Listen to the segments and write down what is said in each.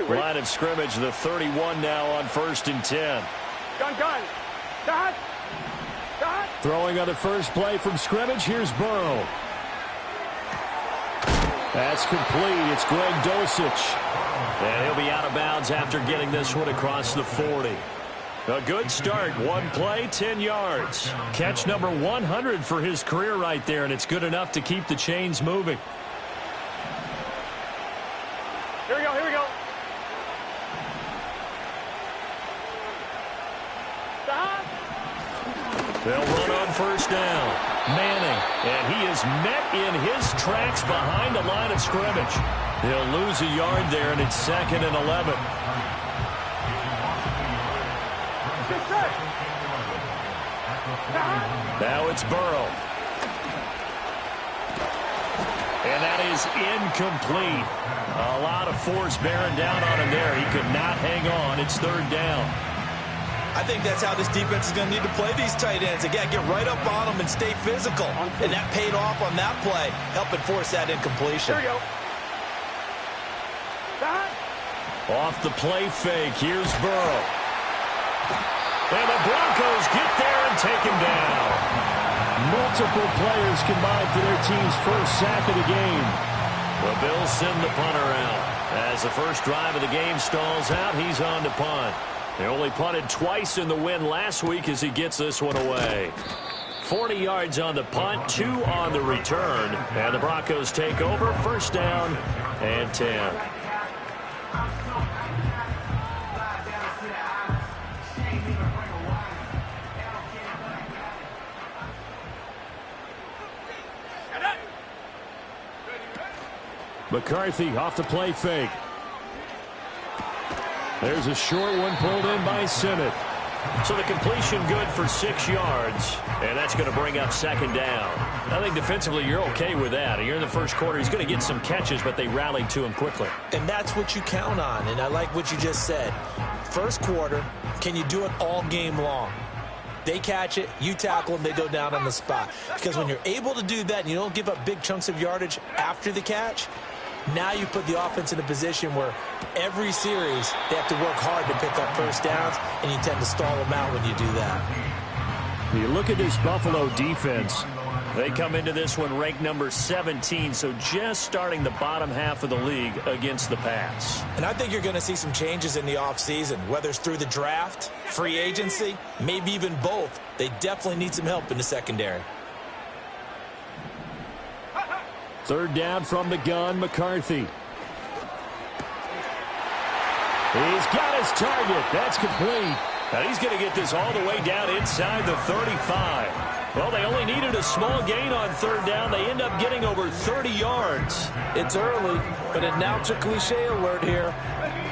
Line of scrimmage, the 31 now on 1st and 10. Gun. Dot. Throwing on the first play from scrimmage. Here's Burrow. That's complete. It's Greg Dulcich. And he'll be out of bounds after getting this one across the 40. A good start. One play, 10 yards. Catch number 100 for his career right there, and it's good enough to keep the chains moving. Here we go. Stop. They'll run on first down. Manning, and he is met in his tracks behind the line of scrimmage. He'll lose a yard there, and it's 2nd and 11. Now it's Burrow. And that is incomplete. A lot of force bearing down on him there. He could not hang on. It's 3rd down. I think that's how this defense is going to need to play these tight ends. Again, get right up on them and stay physical. And that paid off on that play, helping force that incompletion. Here we go. Off the play fake. Here's Burrow. And the Broncos get there and take him down. Multiple players combined for their team's first sack of the game. The Bills send the punter out. As the first drive of the game stalls out, he's on to punt. They only punted twice in the win last week as he gets this one away. 40 yards on the punt, 2 on the return. And the Broncos take over, 1st down and 10. McCarthy off the play fake. There's a short one pulled in by Sinnott. So the completion good for 6 yards, and that's going to bring up 2nd down. I think defensively you're okay with that. You're in the first quarter. He's going to get some catches, but they rallied to him quickly. And that's what you count on, and I like what you just said. First quarter, can you do it all game long? They catch it, you tackle them, they go down on the spot. Because when you're able to do that and you don't give up big chunks of yardage after the catch, now you put the offense in a position where every series they have to work hard to pick up first downs, and you tend to stall them out when you do that. You look at this Buffalo defense. They come into this one ranked number 17, so just starting the bottom half of the league against the pass. And I think you're going to see some changes in the offseason, whether it's through the draft, free agency, maybe even both. They definitely need some help in the secondary. 3rd down from the gun, McCarthy. He's got his target. That's complete. Now he's going to get this all the way down inside the 35. Well, they only needed a small gain on 3rd down. They end up getting over 30 yards. It's early, but it's a cliche alert here.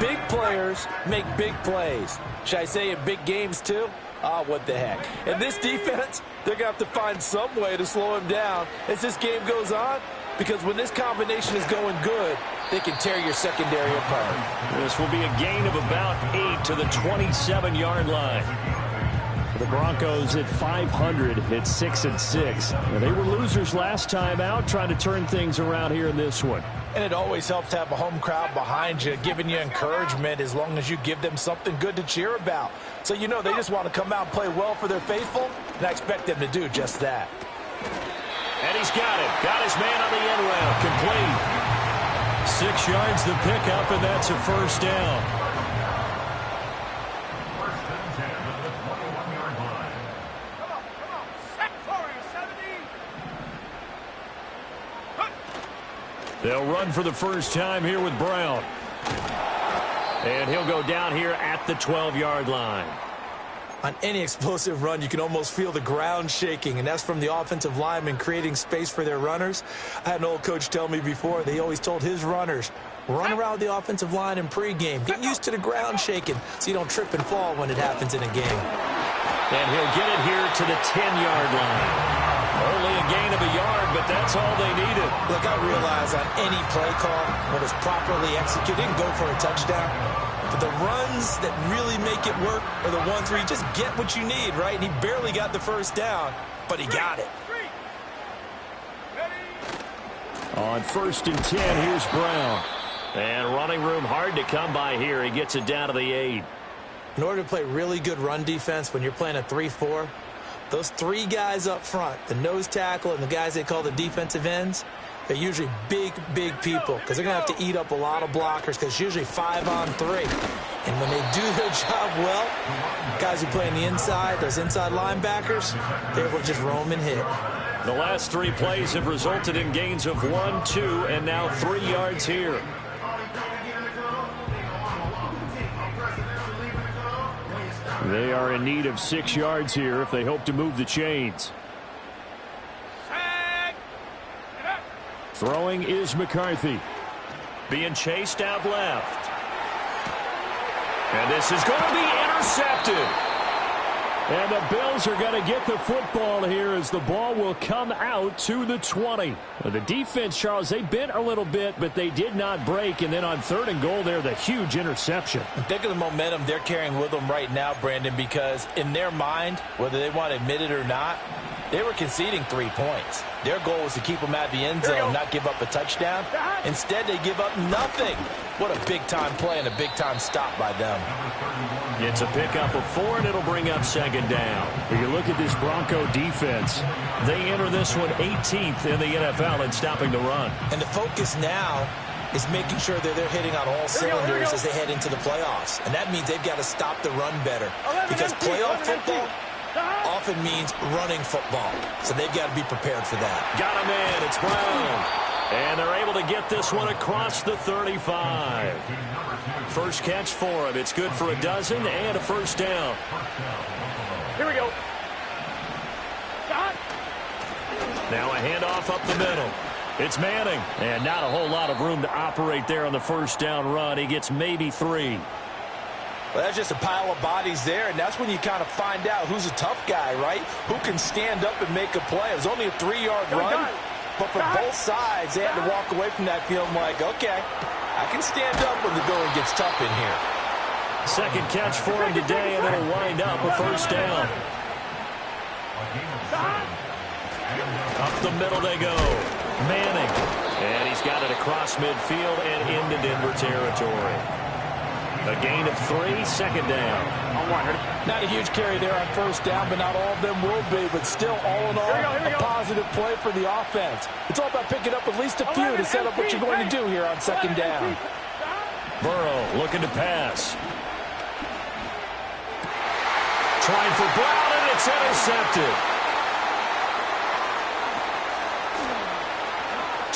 Big players make big plays. Should I say in big games too? What the heck. And this defense, they're going to have to find some way to slow him down as this game goes on. Because when this combination is going good, they can tear your secondary apart. This will be a gain of about 8 to the 27-yard line. The Broncos at 500 at 6-6. They were losers last time out, trying to turn things around here in this one. And it always helps to have a home crowd behind you, giving you encouragement as long as you give them something good to cheer about. So you know they just want to come out and play well for their faithful, and I expect them to do just that. And he's got it. Got his man on the end route. Complete. 6 yards the pickup, and that's a 1st down. They'll run for the first time here with Brown. And he'll go down here at the 12-yard line. On any explosive run, you can almost feel the ground shaking, and that's from the offensive linemen creating space for their runners. I had an old coach tell me before, they always told his runners, run around the offensive line in pregame. Get used to the ground shaking so you don't trip and fall when it happens in a game. And he'll get it here to the 10-yard line. Only a gain of a yard, but that's all they needed. Look, I realize on any play call, when it's properly executed, you can go for a touchdown. But the runs that really make it work are the ones where you just get what you need, right? And he barely got the first down, but he got it. On 1st and 10, here's Brown. And running room hard to come by here. He gets it down to the 8. In order to play really good run defense when you're playing a 3-4, those 3 guys up front, the nose tackle and the guys they call the defensive ends, they're usually big, big people because they're going to have to eat up a lot of blockers because it's usually 5-on-3. And when they do their job well, guys who play on the inside, those inside linebackers, they're able to just roam and hit. The last 3 plays have resulted in gains of 1, 2, and now 3 yards here. They are in need of 6 yards here if they hope to move the chains. Throwing is McCarthy. Being chased out left. And this is going to be intercepted. And the Bills are going to get the football here as the ball will come out to the 20. The defense, Charles, they bent a little bit, but they did not break. And then on 3rd and goal there, the huge interception. Think of the momentum they're carrying with them right now, Brandon, because in their mind, whether they want to admit it or not, they were conceding 3 points. Their goal was to keep them at the end zone, not give up a touchdown. Instead, they give up nothing. What a big-time play and a big-time stop by them. It's a pickup of 4, and it'll bring up 2nd down. When you look at this Bronco defense, they enter this one 18th in the NFL in stopping the run. And the focus now is making sure that they're hitting on all cylinders as they head into the playoffs. And that means they've got to stop the run better. Because playoff football often means running football. So they've got to be prepared for that. Got him in. It's Brown. And they're able to get this one across the 35. First catch for him. It's good for a dozen and a 1st down. Here we go. Now a handoff up the middle. It's Manning. And not a whole lot of room to operate there on the 1st down run. He gets maybe 3. Well, that's just a pile of bodies there, and that's when you kind of find out who's a tough guy, right? Who can stand up and make a play. It was only a 3-yard run, but for both sides, they had to walk away from that feeling like, okay, I can stand up when the going gets tough in here. 2nd catch for him today, and it'll wind up a 1st down. Up the middle they go. Manning. And he's got it across midfield and into Denver territory. A gain of 3, 2nd down. Not a huge carry there on 1st down, but not all of them will be. But still, all in all, a positive play for the offense. It's all about picking up at least a few to set up what you're going to do here on 2nd down. Burrow looking to pass. Trying for Brown, and it's intercepted.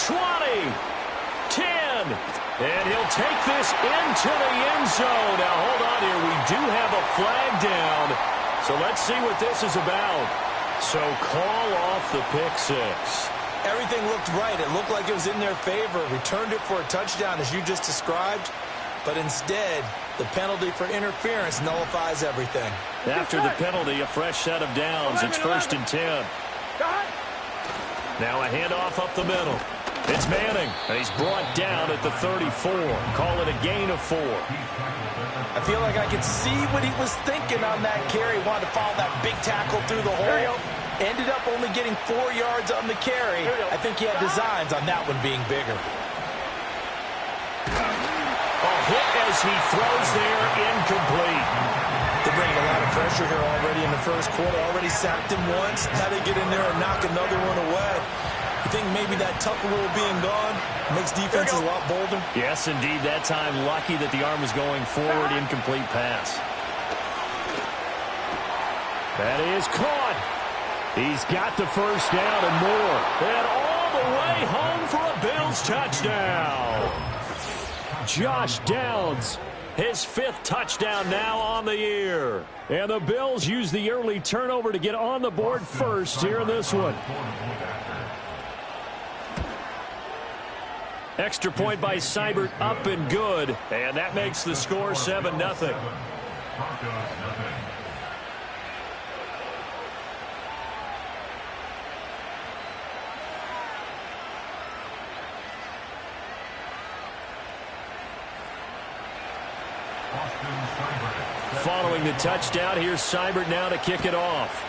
20, 10. And he'll take this into the end zone. Now, hold on here. We do have a flag down. So let's see what this is about. So call off the pick 6. Everything looked right. It looked like it was in their favor. Returned it for a touchdown, as you just described. But instead, the penalty for interference nullifies everything. After the penalty, a fresh set of downs. It's 1st and 10. Now a handoff up the middle. It's Manning, and he's brought down at the 34. Call it a gain of 4. I feel like I could see what he was thinking on that carry. Wanted to follow that big tackle through the hole. Ended up only getting 4 yards on the carry. I think he had designs on that one being bigger. A hit as he throws there, incomplete. They're bringing a lot of pressure here already in the 1st quarter. Already sacked him once. Now they get in there and knock another one away. You think maybe that Tucker rule being gone makes defenses a lot bolder? Yes, indeed. That time, lucky that the arm was going forward. Incomplete pass. That is caught. He's got the 1st down and more. And all the way home for a Bills touchdown. Josh Downs, his 5th touchdown now on the year. And the Bills use the early turnover to get on the board first here in this one. Extra point by Seibert, up and good. And that makes the score 7-0. Following the touchdown, here's Seibert now to kick it off.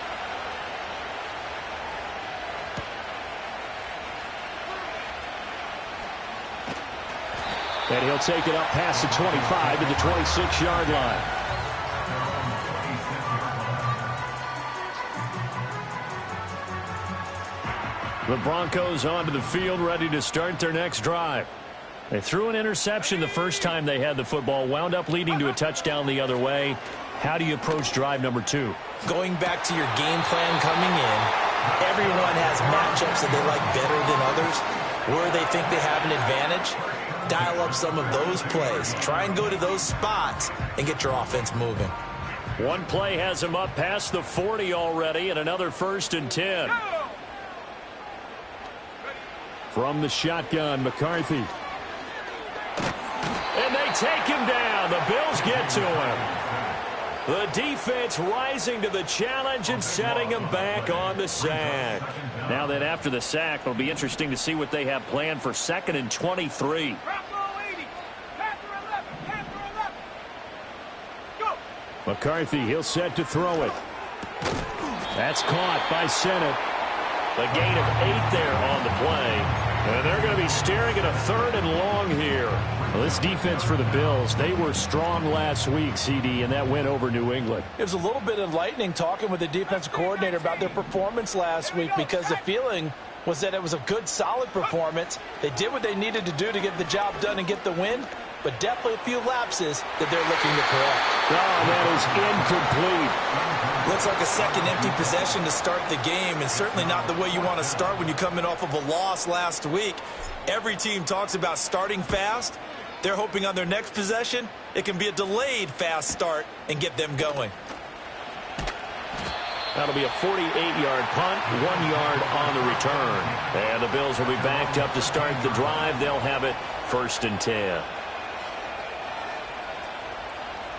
And he'll take it up past the 25 to the 26-yard line. The Broncos onto the field, ready to start their next drive. They threw an interception the first time they had the football, wound up leading to a touchdown the other way. How do you approach drive number 2? Going back to your game plan coming in, everyone has matchups that they like better than others. Where they think they have an advantage, dial up some of those plays. Try and go to those spots and get your offense moving. One play has him up past the 40 already, and another 1st and 10. From the shotgun, McCarthy. And they take him down. The Bills get to him. The defense rising to the challenge and setting him back on the sack. Now then, after the sack, it'll be interesting to see what they have planned for 2nd and 23. McCarthy, he'll set to throw it. That's caught by Sennett. The gain of 8 there on the play. And they're going to be staring at a 3rd and long here. Well, this defense for the Bills, they were strong last week, CD, and that went over New England. It was a little bit enlightening talking with the defensive coordinator about their performance last week, because the feeling was that it was a good, solid performance. They did what they needed to do to get the job done and get the win, but definitely a few lapses that they're looking to correct. Oh, that is incomplete. Looks like a second empty possession to start the game, and certainly not the way you want to start when you come in off of a loss last week. Every team talks about starting fast. They're hoping on their next possession it can be a delayed fast start and get them going. That'll be a 48-yard punt, 1 yard on the return. And the Bills will be backed up to start the drive. They'll have it 1st and 10.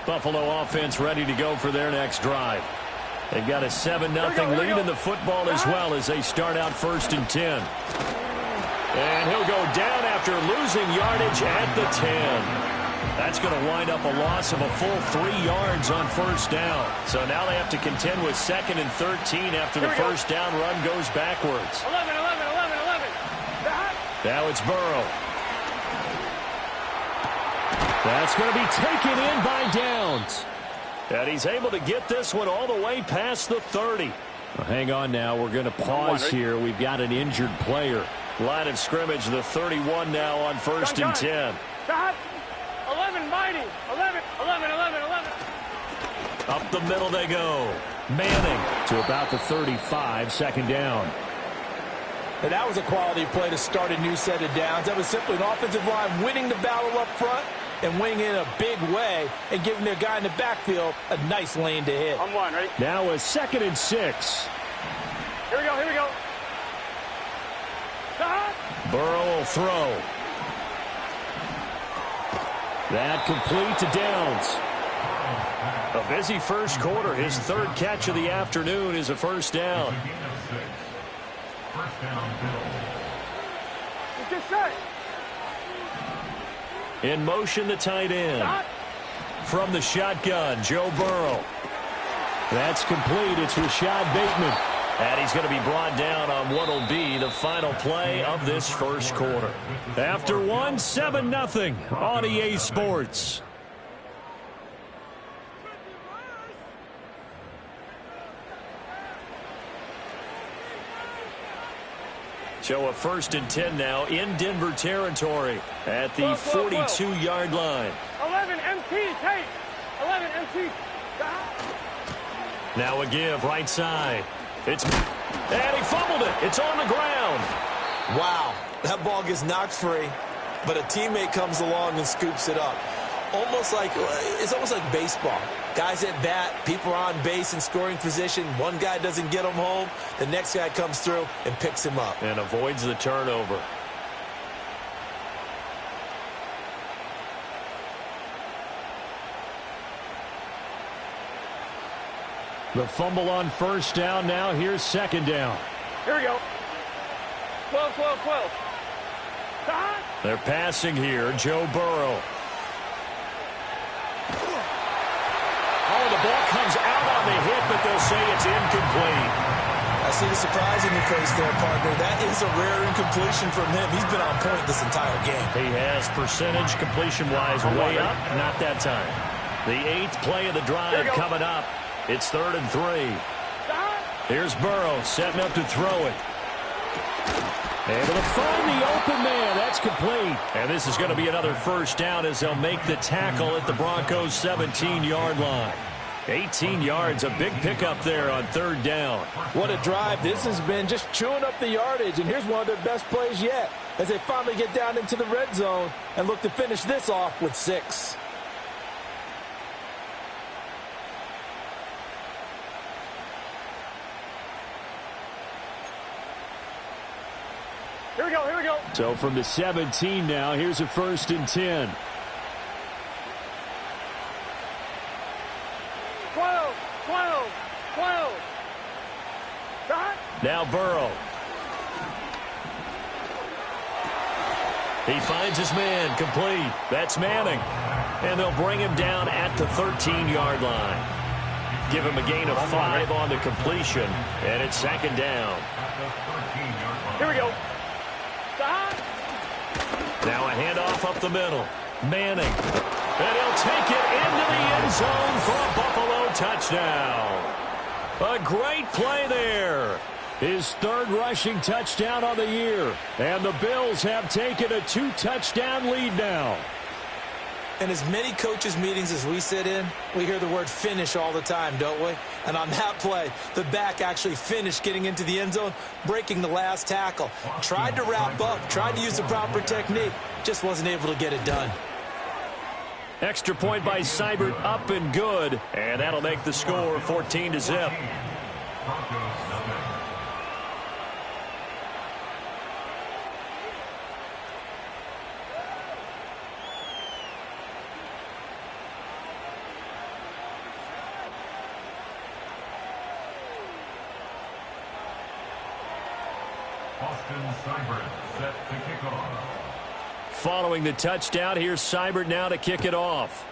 Buffalo offense ready to go for their next drive. They've got a 7-0 lead in the football as well as they start out 1st and 10. And he'll go down after losing yardage at the 10. That's going to wind up a loss of a full 3 yards on 1st down. So now they have to contend with 2nd and 13 after the 1st down run goes backwards. 11. Now it's Burrow. That's going to be taken in by Downs. And he's able to get this one all the way past the 30. Well, hang on now. We're going to pause here. We've got an injured player. Line of scrimmage, the 31 now on 1st and 10. 11, mighty. 11. Up the middle they go. Manning to about the 35, 2nd down. And that was a quality play to start a new set of downs. That was simply an offensive line winning the battle up front and winning in a big way and giving their guy in the backfield a nice lane to hit. On 1, ready? Now a 2nd and 6. Here we go. Burrow will throw. That complete to Downs. A busy first quarter. His 3rd catch of the afternoon is a 1st down. In motion, the tight end. From the shotgun, Joe Burrow. That's complete. It's Rashad Bateman. And he's going to be brought down on what will be the final play of this first quarter. After 7-0 on EA Sports. So a 1st and 10 now in Denver territory at the 42-yard line. 11 MT, take. 11 MT. Now a give right side. And he fumbled it. It's on the ground. Wow, that ball gets knocked free, but a teammate comes along and scoops it up. It's almost like baseball. Guys at bat, people are on base in scoring position. One guy doesn't get him home. The next guy comes through and picks him up. And avoids the turnover. The fumble on 1st down. Now here's 2nd down. Here we go. 12. They're passing here. Joe Burrow. Oh, the ball comes out on the hit, but they'll say it's incomplete. That see the surprise in your face there, partner. That is a rare incompletion from him. He's been on point this entire game. He has percentage completion-wise way up. Not that time. The 8th play of the drive coming up. It's 3rd and 3. Here's Burrow setting up to throw it. Able to find the open man. That's complete. And this is going to be another first down as they'll make the tackle at the Broncos' 17-yard line. 18 yards, a big pickup there on 3rd down. What a drive. This has been just chewing up the yardage, and here's one of their best plays yet as they finally get down into the red zone and look to finish this off with 6. Here we go, here we go. So from the 17 now, here's a 1st and 10. 12. Now Burrow. He finds his man, complete. That's Manning. And they'll bring him down at the 13-yard line. Give him a gain of 5 on the completion, and it's 2nd down. Here we go. Now a handoff up the middle. Manning. And he'll take it into the end zone for a Buffalo touchdown. A great play there. His 3rd rushing touchdown on the year. And the Bills have taken a 2-touchdown lead now. In as many coaches' meetings as we sit in, we hear the word finish all the time, don't we? And on that play, the back actually finished getting into the end zone, breaking the last tackle. Tried to wrap up, tried to use the proper technique, just wasn't able to get it done. Extra point by Seibert, up and good. And that'll make the score 14-0. Following the touchdown, here's Seibert now to kick it off.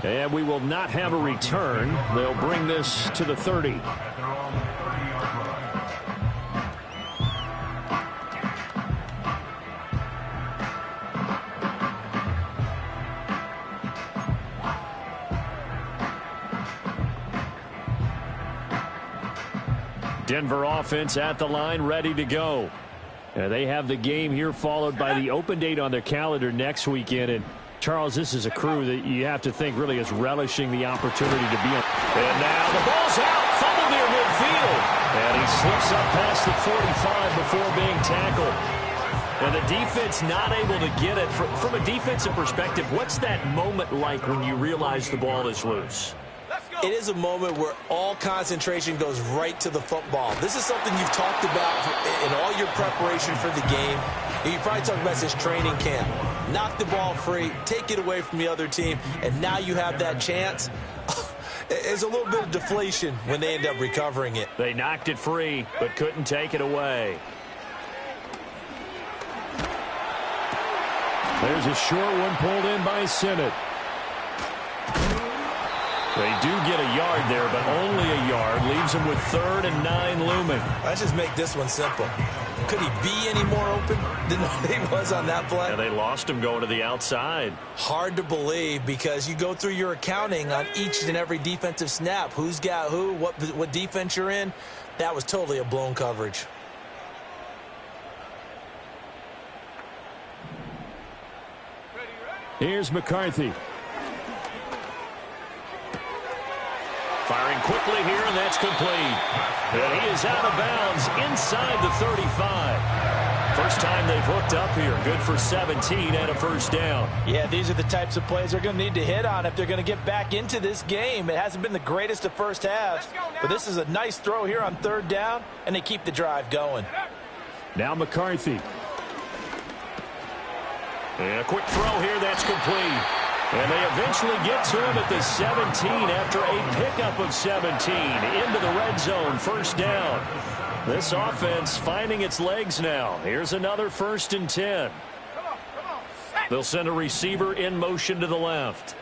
And we will not have a return. They'll bring this to the 30. Denver offense at the line, ready to go. They have the game here followed by the open date on their calendar next weekend. And Charles, this is a crew that you have to think really is relishing the opportunity to be on. And now the ball's out, fumble near midfield. And he slips up past the 45 before being tackled. And the defense not able to get it. From a defensive perspective, what's that moment like when you realize the ball is loose? It is a moment where all concentration goes right to the football. This is something you've talked about in all your preparation for the game. You probably talked about this training camp. Knock the ball free, take it away from the other team, and now you have that chance. There's a little bit of deflation when they end up recovering it. They knocked it free, but couldn't take it away. There's a short one pulled in by Sinnott. They do get a yard there, but only a yard. Leaves them with 3rd and 9 looming. Let's just make this one simple. Could he be any more open than he was on that play? And they lost him going to the outside. Hard to believe because you go through your accounting on each and every defensive snap. Who's got who, what defense you're in. That was totally a blown coverage. Here's McCarthy. Firing quickly here, and that's complete. And he is out of bounds inside the 35. First time they've hooked up here. Good for 17 and a first down. Yeah, these are the types of plays they're going to need to hit on if they're going to get back into this game. It hasn't been the greatest of first halves, but this is a nice throw here on 3rd down, and they keep the drive going. Now McCarthy. And a quick throw here, that's complete. And they eventually get to him at the 17 after a pickup of 17 into the red zone. First down. This offense finding its legs now. Here's another 1st and 10. They'll send a receiver in motion to the left.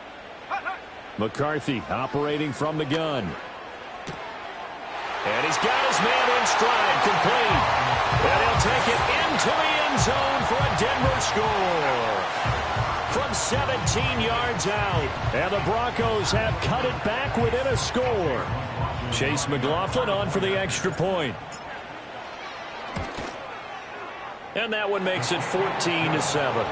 McCarthy operating from the gun. And he's got his man in stride, complete. And he'll take it into the end zone for a Denver score. From 17 yards out. And the Broncos have cut it back within a score. Chase McLaughlin on for the extra point. And that one makes it 14-7.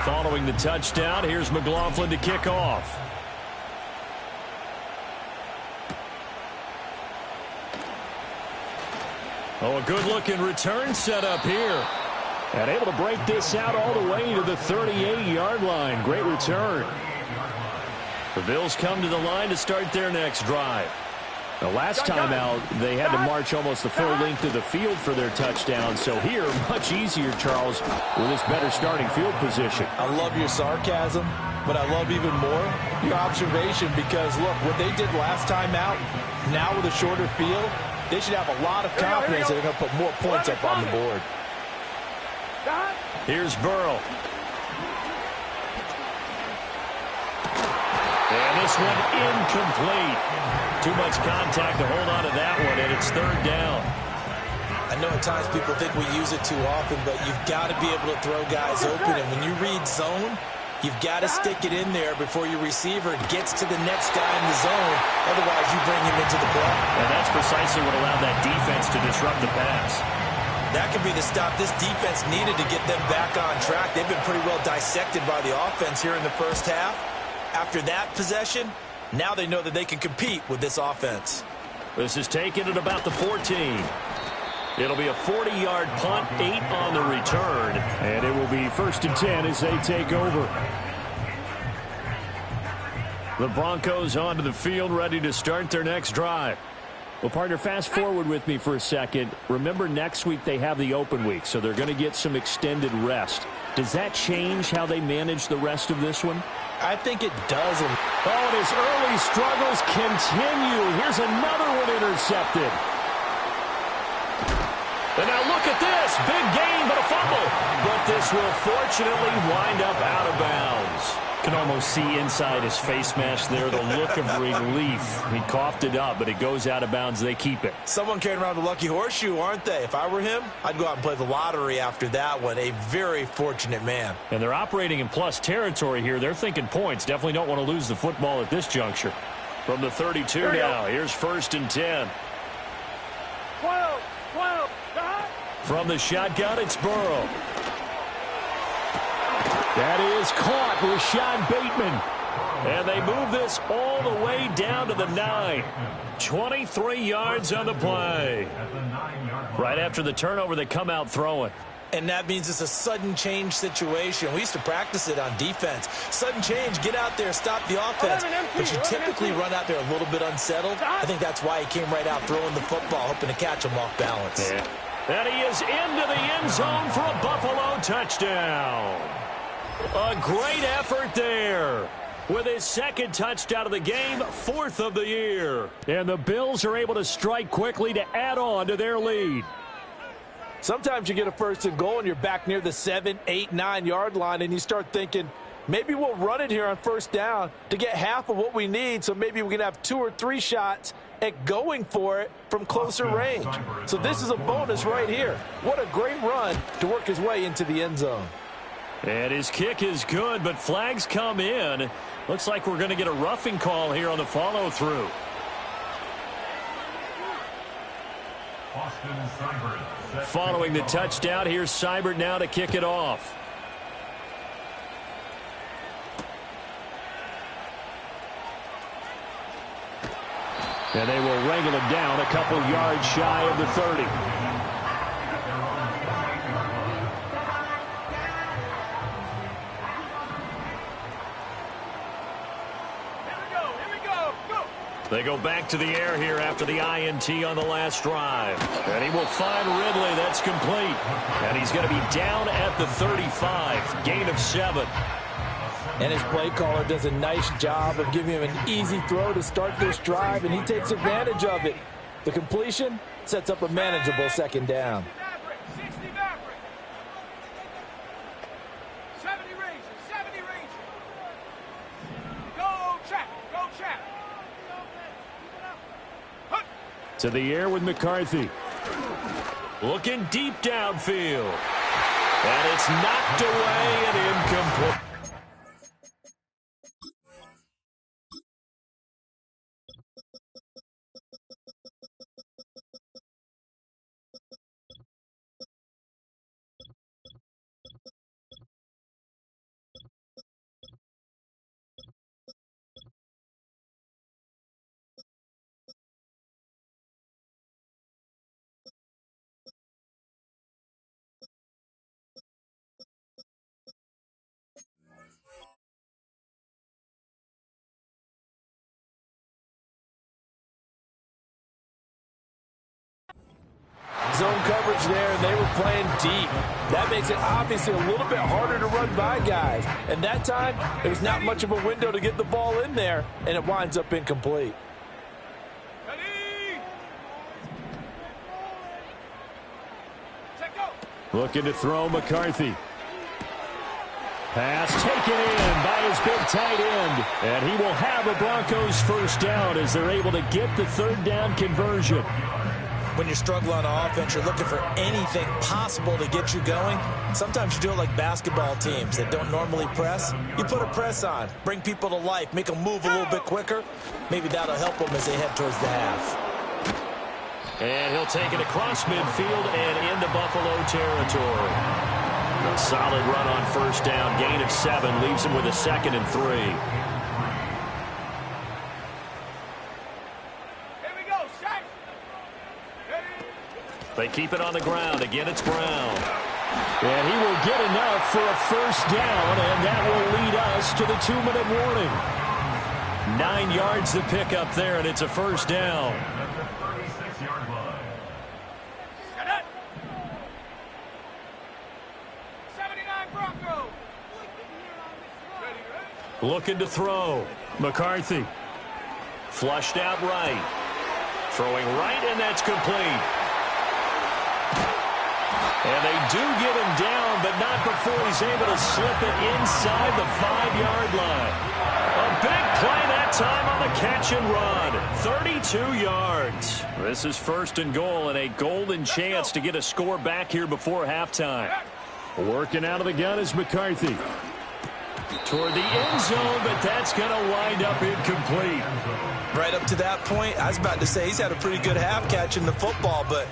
Following the touchdown, here's McLaughlin to kick off. Oh, a good-looking return set up here. And able to break this out all the way to the 38-yard line. Great return. The Bills come to the line to start their next drive. The last time out, they had to march almost the full length of the field for their touchdown. So here, much easier, Charles, with this better starting field position. I love your sarcasm, but I love even more your observation because, look, what they did last time out, now with a shorter field, they should have a lot of confidence that they're going to put more points up on the board. Here's Burrow. And this one incomplete. Too much contact to hold on to that one, and it's third down. I know at times people think we use it too often, but you've got to be able to throw guys open. And when you read zone, you've got to stick it in there before your receiver gets to the next guy in the zone. Otherwise, you bring him into the play. And that's precisely what allowed that defense to disrupt the pass. That could be the stop this defense needed to get them back on track. They've been pretty well dissected by the offense here in the first half. After that possession, now they know that they can compete with this offense. This is taken at about the 14. It'll be a 40-yard punt, 8 on the return, and it will be 1st and 10 as they take over. The Broncos onto the field, ready to start their next drive. Well, partner, fast forward with me for a second. Remember, next week they have the open week, so they're going to get some extended rest. Does that change how they manage the rest of this one? I think it doesn't. Oh, and his early struggles continue. Here's another one intercepted. And now look at this. Big gain, but a fumble. But this will fortunately wind up out of bounds. Can almost see inside his face mask there the look of relief. He coughed it up, but it goes out of bounds. They keep it. Someone carrying around the lucky horseshoe, aren't they? If I were him, I'd go out and play the lottery after that one. A very fortunate man. And they're operating in plus territory here. They're thinking points. Definitely don't want to lose the football at this juncture. From the 32 now, here's 1st and 10. 12. From the shotgun, it's Burrow. That is caught, Rashad Bateman. And they move this all the way down to the 9. 23 yards on the play. Right after the turnover, they come out throwing. And that means it's a sudden change situation. We used to practice it on defense. Sudden change, get out there, stop the offense. But you typically run out there a little bit unsettled. I think that's why he came right out throwing the football, hoping to catch him off balance. Yeah. And he is into the end zone for a Buffalo touchdown. A great effort there. With his second touchdown of the game, 4th of the year. And the Bills are able to strike quickly to add on to their lead. Sometimes you get a 1st and goal and you're back near the 7, 8, 9-yard line and you start thinking, maybe we'll run it here on 1st down to get half of what we need, so maybe we can have 2 or 3 shots at going for it from closer range. So this is a bonus right here. What a great run to work his way into the end zone. And his kick is good, but flags come in. Looks like we're going to get a roughing call here on the follow-through. Following the touchdown, here's Seibert now to kick it off. And they will wrangle him down a couple yards shy of the 30. They go back to the air here after the INT on the last drive. And he will find Ridley. That's complete. And he's going to be down at the 35. Gain of 7. And his play caller does a nice job of giving him an easy throw to start this drive, and he takes advantage of it. The completion sets up a manageable second down. 60 Maverick. 70 Ranger. 70 Ranger. Go Chap. Go Chap. To the air with McCarthy. Looking deep downfield. And it's knocked away and incomplete. Zone coverage there, and they were playing deep. That makes it obviously a little bit harder to run by guys. And that time, there's not much of a window to get the ball in there, and it winds up incomplete. Ready. Set go. Looking to throw McCarthy. Pass taken in by his big tight end. And he will have a Broncos first down as they're able to get the third down conversion. When you're struggling on offense, you're looking for anything possible to get you going. Sometimes you do it like basketball teams that don't normally press. You put a press on, bring people to life, make them move a little bit quicker. Maybe that'll help them as they head towards the half. And he'll take it across midfield and into Buffalo territory. A solid run on first down. Gain of 7 leaves him with a 2nd and 3. They keep it on the ground. Again, it's Brown. And he will get enough for a first down, and that will lead us to the 2-minute warning. 9 yards to pick up there, and it's a first down. Got it. 79 Broncos. Looking to throw. McCarthy. Flushed out right. Throwing right, and that's complete. And they do get him down, but not before he's able to slip it inside the 5-yard line. A big play that time on the catch and run. 32 yards. This is 1st and goal and a golden chance to get a score back here before halftime. Working out of the gun is McCarthy. Toward the end zone, but that's going to wind up incomplete. Right up to that point, I was about to say he's had a pretty good half catching the football, but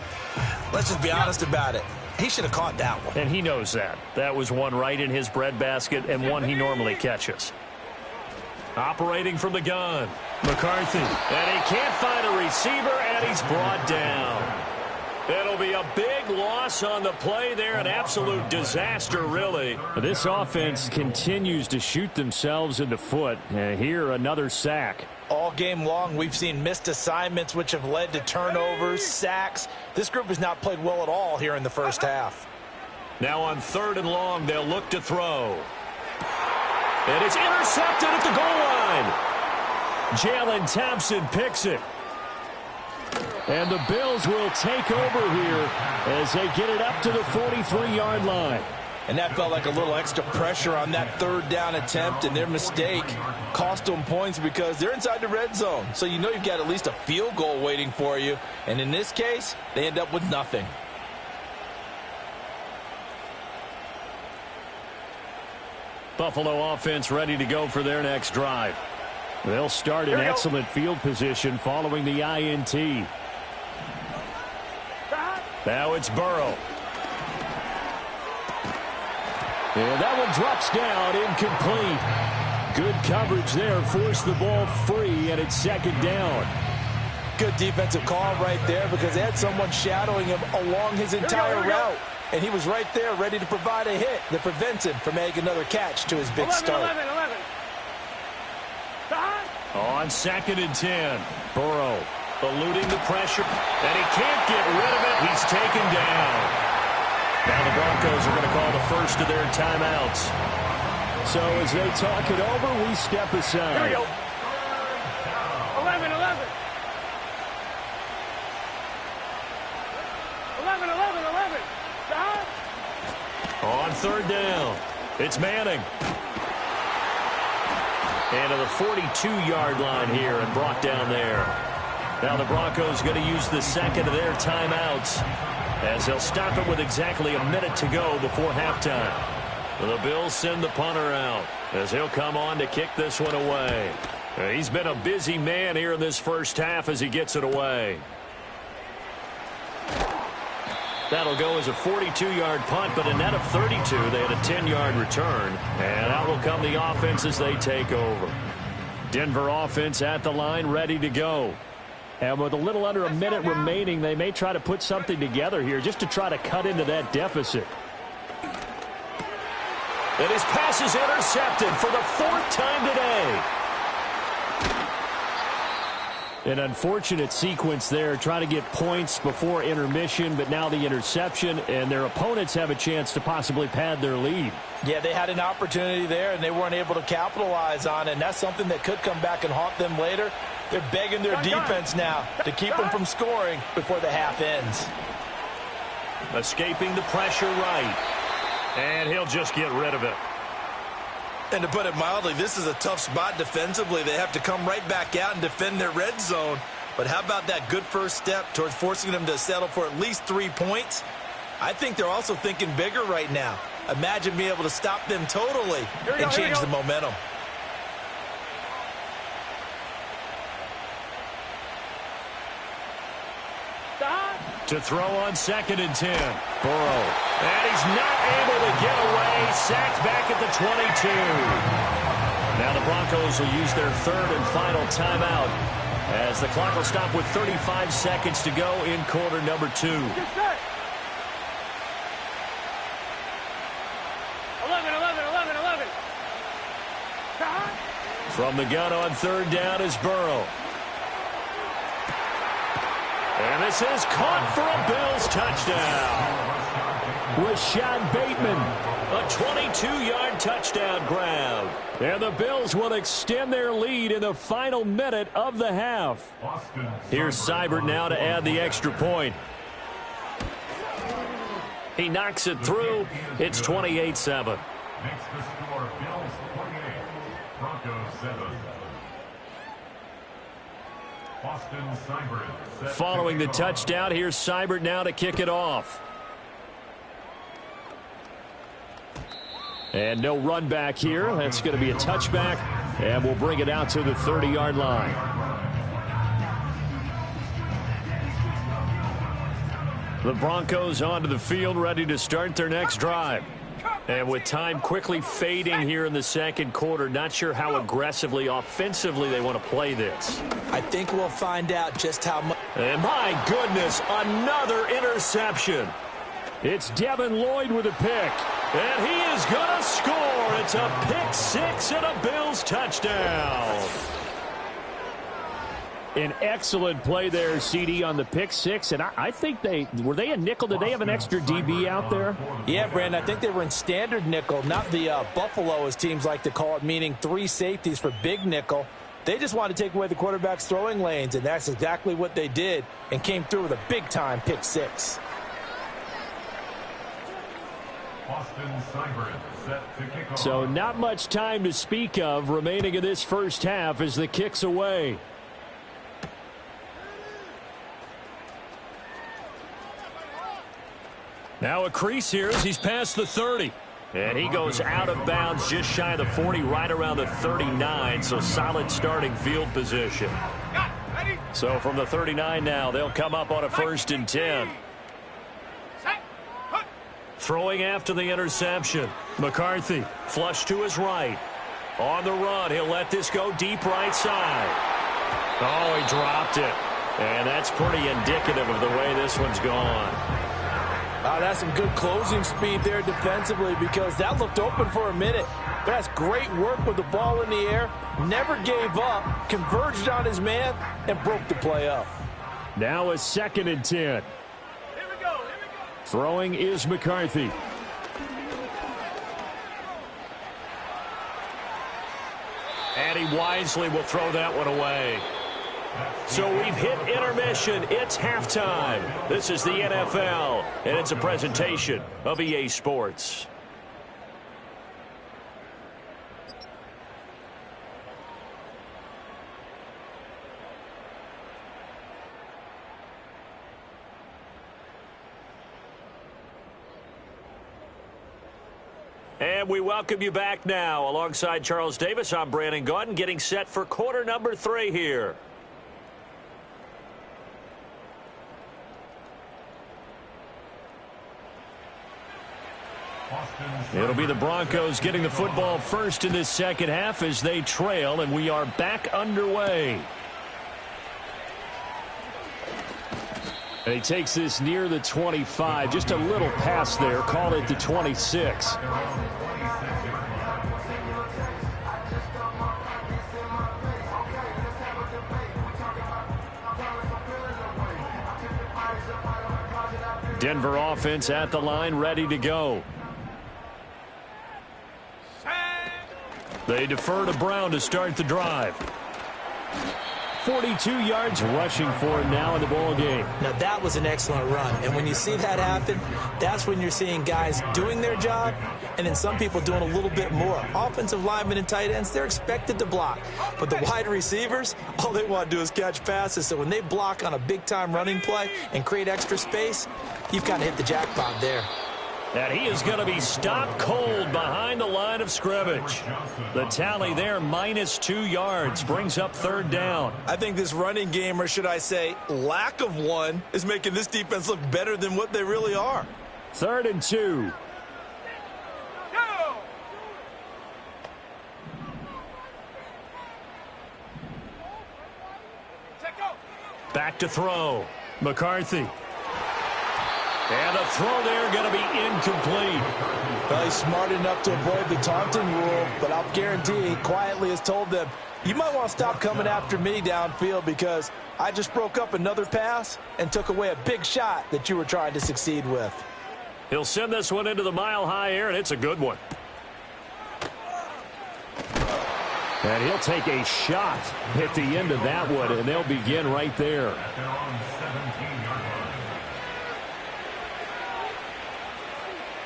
let's just be honest about it. He should have caught that one. And he knows that. That was one right in his breadbasket and one he normally catches. Operating from the gun, McCarthy. And he can't find a receiver, and he's brought down. It'll be a big loss on the play there, an absolute disaster, really. This offense continues to shoot themselves in the foot. Here, another sack. All game long, we've seen missed assignments, which have led to turnovers, sacks. This group has not played well at all here in the first half. Now on 3rd and long, they'll look to throw. And it's intercepted at the goal line. Jalen Thompson picks it. And the Bills will take over here as they get it up to the 43-yard line. And that felt like a little extra pressure on that 3rd down attempt, and their mistake cost them points because they're inside the red zone. So you know you've got at least a field goal waiting for you. And in this case, they end up with nothing. Buffalo offense ready to go for their next drive. They'll start in excellent field position following the INT. Now it's Burrow. And that one drops down, incomplete. Good coverage there, forced the ball free, and it's 2nd down. Good defensive call right there because they had someone shadowing him along his entire route. And he was right there ready to provide a hit that prevents him from making another catch to his big start. 11. On 2nd and 10, Burrow eluding the pressure, and he can't get rid of it. He's taken down. Now the Broncos are going to call the first of their timeouts. So as they talk it over, we step aside. Here we go. 11. 11. Stop. On third down, it's Manning. And to the 42-yard line here and brought down there. Now the Broncos going to use the second of their timeouts as they'll stop it with exactly a minute to go before halftime. The Bills send the punter out as he'll come on to kick this one away. He's been a busy man here in this first half as he gets it away. That'll go as a 42-yard punt, but a net of 32. They had a 10-yard return, and out will come the offense as they take over. Denver offense at the line, ready to go. And with a little under a minute remaining, they may try to put something together here just to try to cut into that deficit. And his pass is intercepted for the fourth time today. An unfortunate sequence there, trying to get points before intermission, but now the interception, and their opponents have a chance to possibly pad their lead. Yeah, they had an opportunity there, and they weren't able to capitalize on it, and that's something that could come back and haunt them later. They're begging their defense now to keep them from scoring before the half ends. Escaping the pressure right. And he'll just get rid of it. And to put it mildly, this is a tough spot defensively. They have to come right back out and defend their red zone. But how about that good first step towards forcing them to settle for at least 3 points? I think they're also thinking bigger right now. Imagine being able to stop them totally and change the momentum. To throw on 2nd and 10. Burrow. And he's not able to get away. Sacked back at the 22. Now the Broncos will use their third and final timeout as the clock will stop with 35 seconds to go in quarter number 2. 11. Stop. From the gun on third down is Burrow. And this is caught for a Bills touchdown. Rashad Bateman, a 22-yard touchdown grab. And the Bills will extend their lead in the final minute of the half. Here's Seibert now to add the extra point. He knocks it through. It's 28-7. Makes the score Bills 28, Broncos 7. Austin Seibert. Following the touchdown, here's Seibert now to kick it off. And no run back here. That's going to be a touchback, and we'll bring it out to the 30-yard line. The Broncos onto the field, ready to start their next drive. And with time quickly fading here in the second quarter, not sure how aggressively, offensively they want to play this. I think we'll find out just how much. And my goodness, another interception. It's Devin Lloyd with a pick. And he is going to score. It's a pick six and a Bills touchdown. An excellent play there, CD, on the pick six. And I think were they a nickel? Did they have an extra DB out there? Yeah, Brandon, I think they were in standard nickel, not the Buffalo, as teams like to call it, meaning 3 safeties for big nickel. They just wanted to take away the quarterback's throwing lanes, and that's exactly what they did and came through with a big-time pick six. Austin Seibert set to kick off. So not much time to speak of remaining in this first half as the kick's away. Now a crease here as he's past the 30. And he goes out of bounds just shy of the 40, right around the 39. So solid starting field position. So from the 39 now, they'll come up on a 1st and 10. Throwing after the interception. McCarthy flush to his right. On the run, he'll let this go deep right side. Oh, he dropped it. And that's pretty indicative of the way this one's gone. That's some good closing speed there defensively because that looked open for a minute. But that's great work with the ball in the air. Never gave up, converged on his man, and broke the play up. Now a 2nd and 10. Here we go. Throwing is McCarthy. And he wisely will throw that one away. So we've hit intermission. It's halftime. This is the NFL, and it's a presentation of EA Sports. And we welcome you back now. Alongside Charles Davis, I'm Brandon Gaudin, getting set for quarter number 3 here. It'll be the Broncos getting the football first in this second half as they trail, and we are back underway. And he takes this near the 25. Just a little pass there. Call it the 26. Denver offense at the line, ready to go. They defer to Brown to start the drive. 42 yards rushing for him now in the ball game. Now, that was an excellent run. And when you see that happen, that's when you're seeing guys doing their job and then some people doing a little bit more. Offensive linemen and tight ends, they're expected to block. But the wide receivers, all they want to do is catch passes. So when they block on a big-time running play and create extra space, you've kind of hit the jackpot there. And he is going to be stopped cold behind the line of scrimmage. The tally there, -2 yards, brings up third down. I think this running game, or should I say lack of one, is making this defense look better than what they really are. 3rd and 2. Go! Check go! Back to throw. McCarthy. And the throw there going to be incomplete. Well, he's smart enough to avoid the taunting rule, but I'll guarantee he quietly has told them, you might want to stop coming after me downfield because I just broke up another pass and took away a big shot that you were trying to succeed with. He'll send this one into the mile-high air, and it's a good one. And he'll take a shot at the end of that one, and they'll begin right there.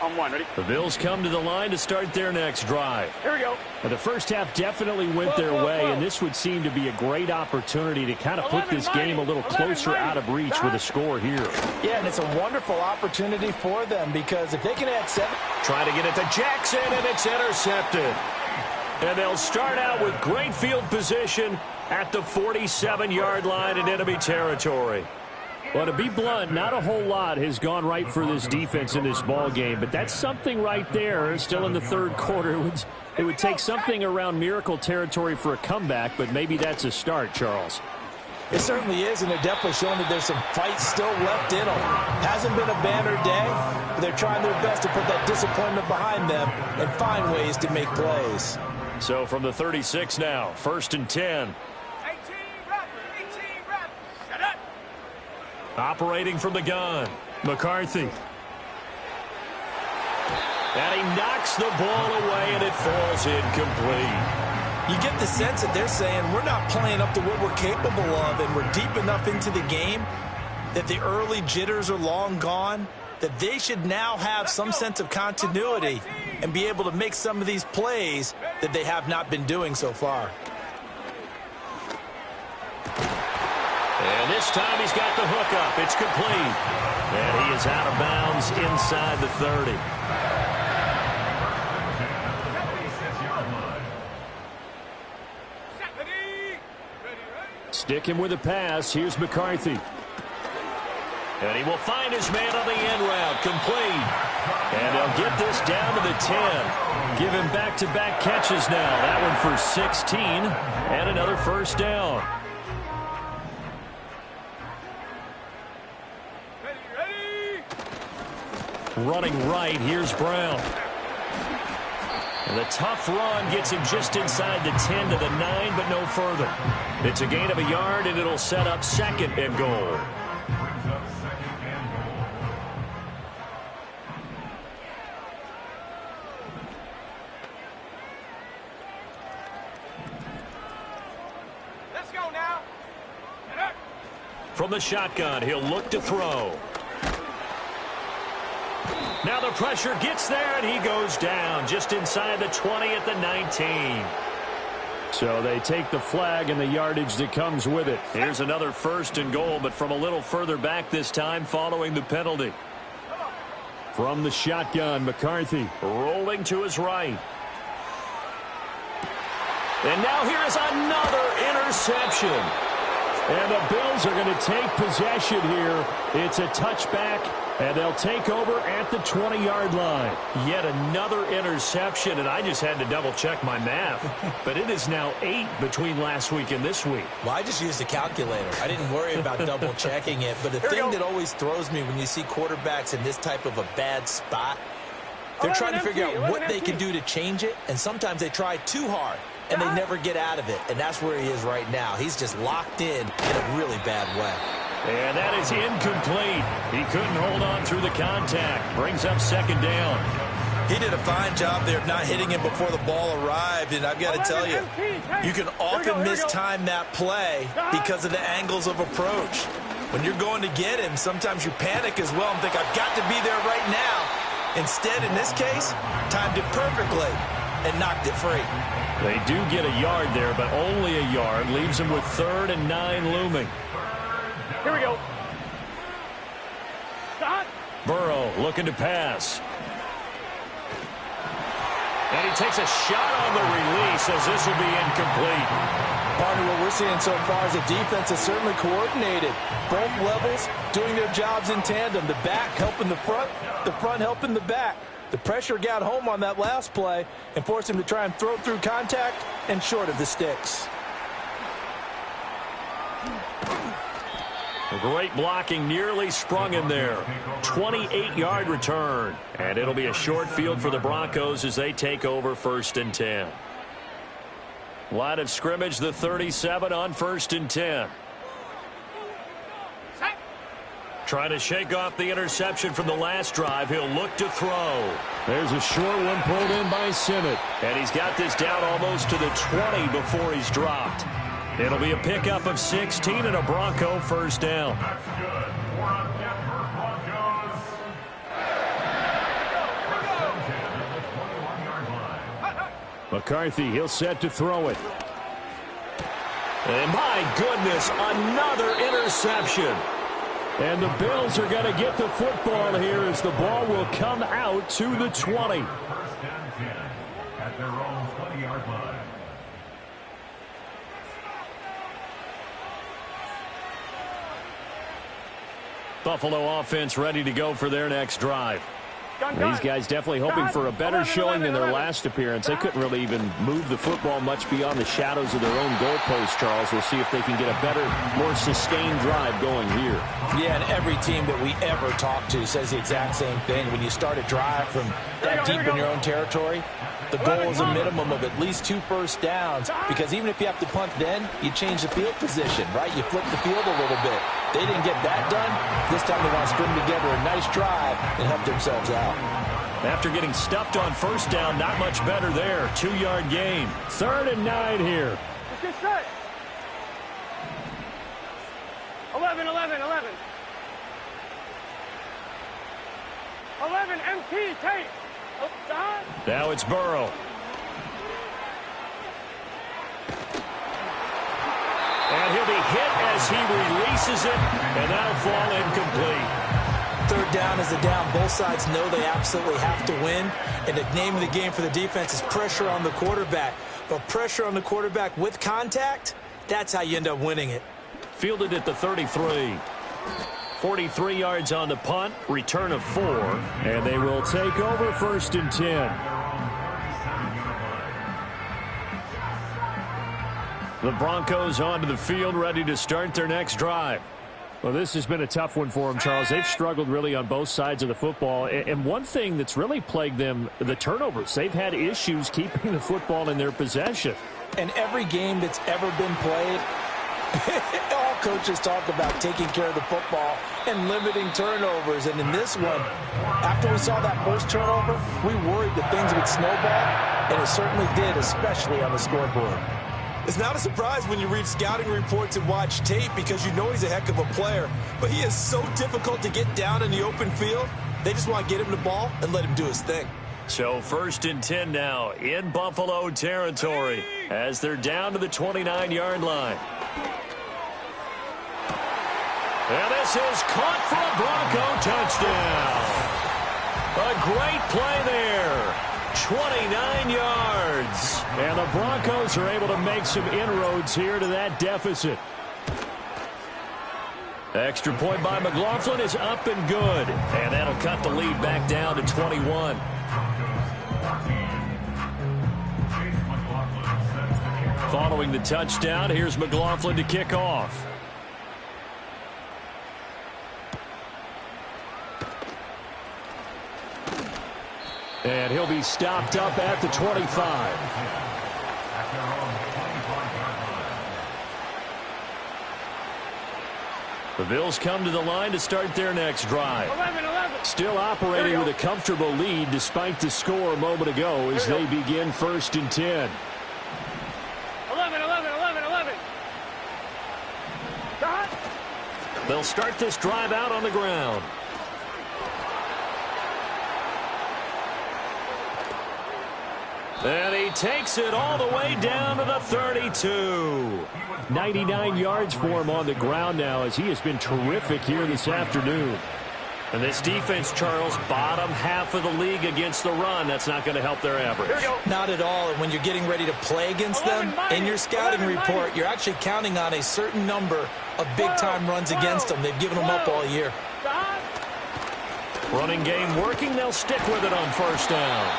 On one, ready? The Bills come to the line to start their next drive. Here we go. But the first half definitely went their way, and this would seem to be a great opportunity to kind of put this game a little closer out of reach with a score here. Yeah, and it's a wonderful opportunity for them because if they can add 7. Trying to get it to Jackson, and it's intercepted. And they'll start out with great field position at the 47-yard line in enemy territory. Well, to be blunt, not a whole lot has gone right for this defense in this ball game, but that's something right there. Still in the third quarter, it would take something around miracle territory for a comeback, but maybe that's a start, Charles. It certainly is, and they're definitely showing that there's some fight still left in them. Hasn't been a banner day, but they're trying their best to put that disappointment behind them and find ways to make plays. So from the 36 now, 1st and 10. 18 rep. Shut up. Operating from the gun, McCarthy. And he knocks the ball away, and it falls incomplete. You get the sense that they're saying we're not playing up to what we're capable of, and we're deep enough into the game that the early jitters are long gone, that they should now have some sense of continuity and be able to make some of these plays that they have not been doing so far. And this time he's got the hook up. It's complete. And he is out of bounds inside the 30. Sticking with the pass, here's McCarthy. And he will find his man on the end route, complete. And they'll get this down to the 10. Give him back-to-back catches now. That one for 16 and another first down. Running right, here's Brown. And the tough run gets him just inside the 10 to the 9, but no further. It's a gain of a yard, and it'll set up 2nd and goal. Let's go now. from the shotgun. He'll look to throw. Now the pressure gets there, and he goes down just inside the 20 at the 19. So they take the flag and the yardage that comes with it. Here's another 1st and goal, but from a little further back this time following the penalty. From the shotgun, McCarthy rolling to his right. And now here is another interception. And the Bills are going to take possession here. It's a touchback, and they'll take over at the 20-yard line. Yet another interception, and I just had to double-check my math. But it is now 8 between last week and this week. Well, I just used a calculator. I didn't worry about double-checking it. But the thing that always throws me when you see quarterbacks in this type of a bad spot, they're trying to figure out what they can do to change it, and sometimes they try too hard, and they never get out of it. And that's where he is right now. He's just locked in a really bad way. And that is incomplete. He couldn't hold on through the contact. Brings up 2nd down. He did a fine job there of not hitting him before the ball arrived. And I've got to tell you, you can often mistime that play because of the angles of approach. When you're going to get him, sometimes you panic as well and think, I've got to be there right now. Instead, in this case, timed it perfectly and knocked it free. They do get a yard there, but only a yard. Leaves them with 3rd and 9 looming. Here we go. Stop. Burrow looking to pass. And he takes a shot on the release as this will be incomplete. Partner, what we're seeing so far is the defense is certainly coordinated. Both levels doing their jobs in tandem. The back helping the front helping the back. The pressure got home on that last play and forced him to try and throw through contact and short of the sticks. Great blocking, nearly sprung him there. 28-yard return. And it'll be a short field for the Broncos as they take over 1st and 10. Line of scrimmage, the 37 on 1st and 10. Trying to shake off the interception from the last drive. He'll look to throw. There's a short one pulled in by Sinnott. And he's got this down almost to the 20 before he's dropped. It'll be a pickup of 16 and a Bronco 1st down. That's good. For a Denver Broncos. First and 10 at the 21-yard line. McCarthy, he'll set to throw it. And my goodness, another interception. And the Bills are going to get the football here as the ball will come out to the 20. 1st and 10 at their own 20-yard line. Buffalo offense ready to go for their next drive. These guys definitely hoping for a better showing than their last appearance. They couldn't really even move the football much beyond the shadows of their own goalpost, Charles. We'll see if they can get a better, more sustained drive going here. Yeah, and every team that we ever talk to says the exact same thing. When you start a drive from that deep in your own territory, the goal is a minimum of at least 2 first downs, because even if you have to punt then, you change the field position, right? You flip the field a little bit. They didn't get that done. This time they want to string together a nice drive and help themselves out. After getting stuffed on 1st down, not much better there. 2-yard gain. 3rd and 9 here. Let's get set. 11, 11, 11. 11, MT, tape. Oh, Don. Now it's Burrow. And he'll be hit as he releases it, and that'll fall incomplete. 3rd down is the down. Both sides know they absolutely have to win, and the name of the game for the defense is pressure on the quarterback. But pressure on the quarterback with contact, that's how you end up winning it. Fielded at the 33. 43 yards on the punt, return of 4. And they will take over 1st and 10. The Broncos onto the field, ready to start their next drive. Well, this has been a tough one for them, Charles. They've struggled really on both sides of the football. And one thing that's really plagued them, the turnovers. They've had issues keeping the football in their possession. And every game that's ever been played, all coaches talk about taking care of the football and limiting turnovers. And in this one, after we saw that first turnover, we worried that things would snowball, and it certainly did, especially on the scoreboard. It's not a surprise when you read scouting reports and watch tape because you know he's a heck of a player. But he is so difficult to get down in the open field. They just want to get him the ball and let him do his thing. So 1st and 10 now in Buffalo territory as they're down to the 29-yard line. And this is caught for a Bronco touchdown. A great play there. 29 yards. And the Broncos are able to make some inroads here to that deficit. Extra point by McLaughlin is up and good. And that'll cut the lead back down to 21. Following the touchdown, here's McLaughlin to kick off. And he'll be stopped up at the 25. The Bills come to the line to start their next drive. 11. Still operating with a comfortable lead despite the score a moment ago as they begin 1st and 10. 11. Dot. They'll start this drive out on the ground. And he takes it all the way down to the 32. 99 yards for him on the ground now as he has been terrific here this afternoon. And this defense, Charles, bottom half of the league against the run. That's not going to help their average. Not at all. And when you're getting ready to play against them, in your scouting report, you're actually counting on a certain number of big-time runs against them. They've given them up all year. Running game working. They'll stick with it on 1st down.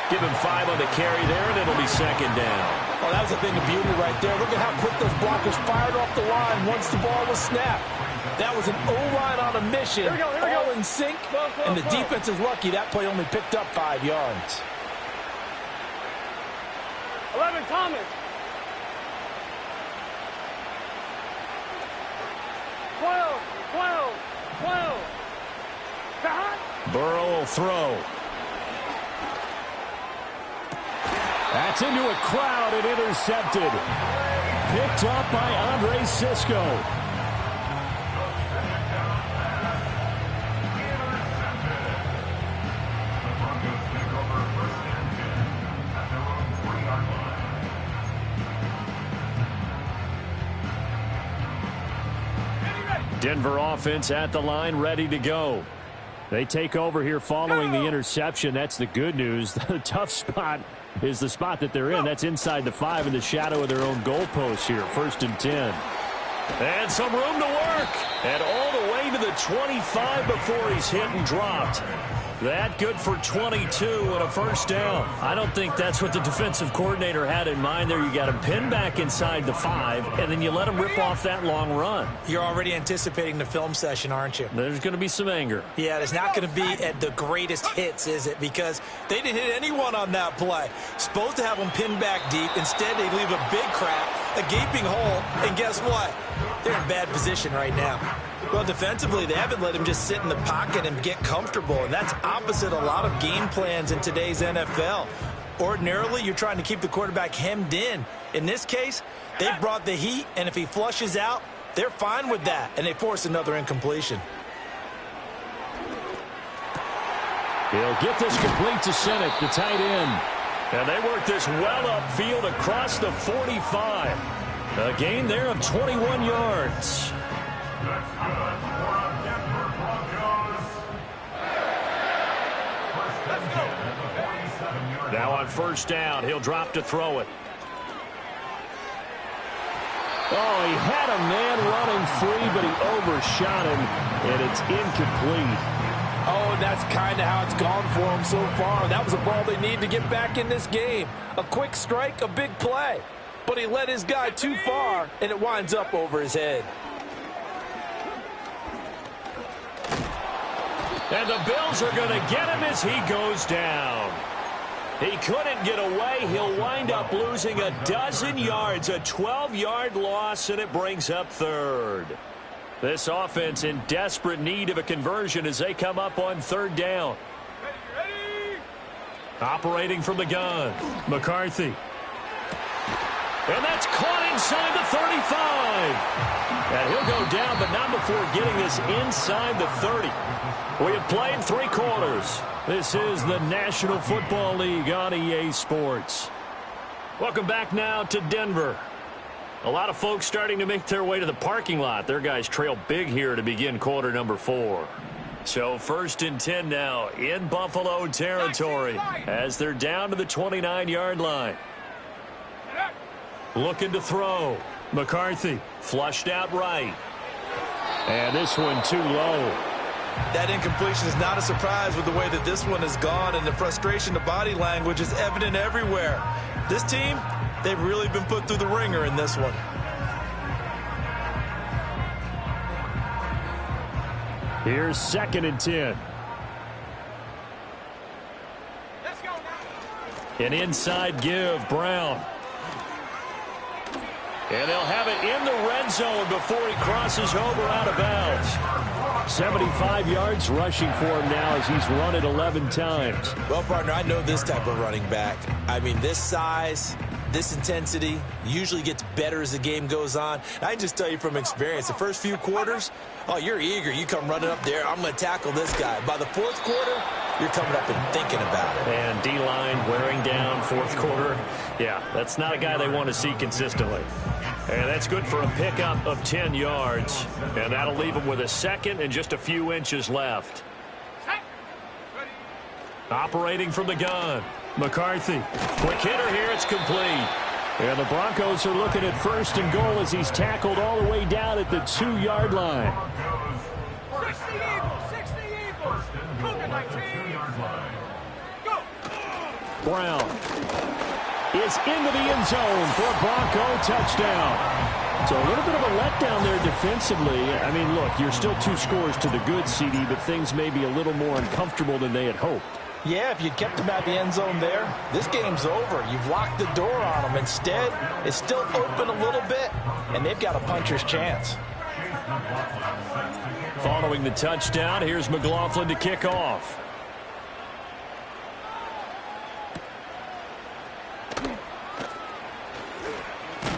Give him 5 on the carry there, and it'll be 2nd down. Oh, that was a thing of beauty right there. Look at how quick those blockers fired off the line once the ball was snapped. That was an O-line on a mission, all in sync, and the defense is lucky that play only picked up 5 yards. 11, Thomas. 12. Dot. Burrow will throw. That's into a crowd and intercepted. Picked up by Andre Cisco. Denver offense at the line, ready to go. They take over here following the interception. That's the good news. The tough spot is the spot that they're in. That's inside the 5 in the shadow of their own goalpost here. 1st and 10. And some room to work. And all the way to the 25 before he's hit and dropped. That good for 22 and a 1st down. I don't think that's what the defensive coordinator had in mind there. You got him pinned back inside the 5, and then you let him rip off that long run. You're already anticipating the film session, aren't you? There's going to be some anger. Yeah, there's not going to be at the greatest hits, is it? Because they didn't hit anyone on that play. Supposed to have them pinned back deep. Instead, they leave a big crack, a gaping hole, and guess what? They're in bad position right now. Well, defensively, they haven't let him just sit in the pocket and get comfortable, and that's opposite a lot of game plans in today's NFL. Ordinarily, you're trying to keep the quarterback hemmed in. In this case, they brought the heat, and if he flushes out, they're fine with that, and they force another incompletion. He'll get this complete to Sennick, the tight end. And they work this well upfield across the 45. A gain there of 21 yards. That's good for a Denver Broncos. First and 10 at the 47-yard line. Now on 1st down, he'll drop to throw it. Oh, he had a man running free, but he overshot him, and it's incomplete. Oh, and that's kind of how it's gone for him so far. That was a ball they need to get back in this game. A quick strike, a big play. But he let his guy too far, and it winds up over his head. And the Bills are going to get him as he goes down. He couldn't get away. He'll wind up losing a dozen yards, a 12-yard loss, and it brings up 3rd. This offense in desperate need of a conversion as they come up on 3rd down. Operating from the gun, McCarthy. And that's caught inside the 35. And he'll go down, but not before getting this inside the 30. We have played 3 quarters. This is the National Football League on EA Sports. Welcome back now to Denver. A lot of folks starting to make their way to the parking lot. Their guys trail big here to begin quarter number 4. So 1st and 10 now in Buffalo territory as they're down to the 29-yard line. Looking to throw. McCarthy flushed out right. And this one too low. That incompletion is not a surprise with the way that this one has gone, and the frustration, the body language is evident everywhere. This team, they've really been put through the ringer in this one. Here's 2nd and 10. Let's go now. An inside give, Brown. And they'll have it in the red zone before he crosses over out of bounds. 75 yards rushing for him now as he's run it 11 times. Well, partner, I know this type of running back. I mean, this size, this intensity usually gets better as the game goes on. I can just tell you from experience, the first few quarters, oh, you're eager. You come running up there, I'm going to tackle this guy. By the 4th quarter, you're coming up and thinking about it. And D-line wearing down 4th quarter. Yeah, that's not a guy they want to see consistently. And that's good for a pickup of 10 yards. And that'll leave him with a 2nd and just a few inches left. Operating from the gun. McCarthy. Quick hitter here. It's complete. And the Broncos are looking at 1st and goal as he's tackled all the way down at the 2-yard line. 60 Eagles, 60 Eagles. Cooking like team. Go. Brown is into the end zone for a Bronco touchdown. So a little bit of a letdown there defensively. I mean, look, you're still 2 scores to the good, CD, but things may be a little more uncomfortable than they had hoped. Yeah, if you kept him at the end zone there, this game's over. You've locked the door on him. Instead, it's still open a little bit, and they've got a puncher's chance. Following the touchdown, here's McLaughlin to kick off.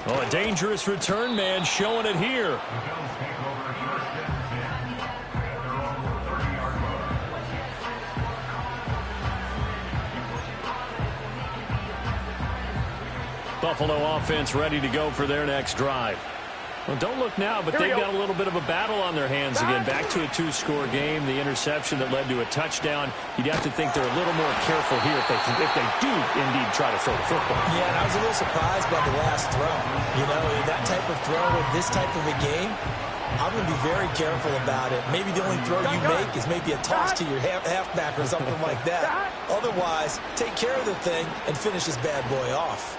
Oh, a dangerous return man showing it here. Buffalo offense ready to go for their next drive. Well, don't look now, but they've got a little bit of a battle on their hands again. Back to a 2-score game. The interception that led to a touchdown. You'd have to think they're a little more careful here if they do indeed try to throw the football. Yeah, and I was a little surprised by the last throw. You know, that type of throw in this type of a game, I'm going to be very careful about it. Maybe the only throw you make is maybe a toss to your halfback or something like that. Otherwise, take care of the thing and finish this bad boy off.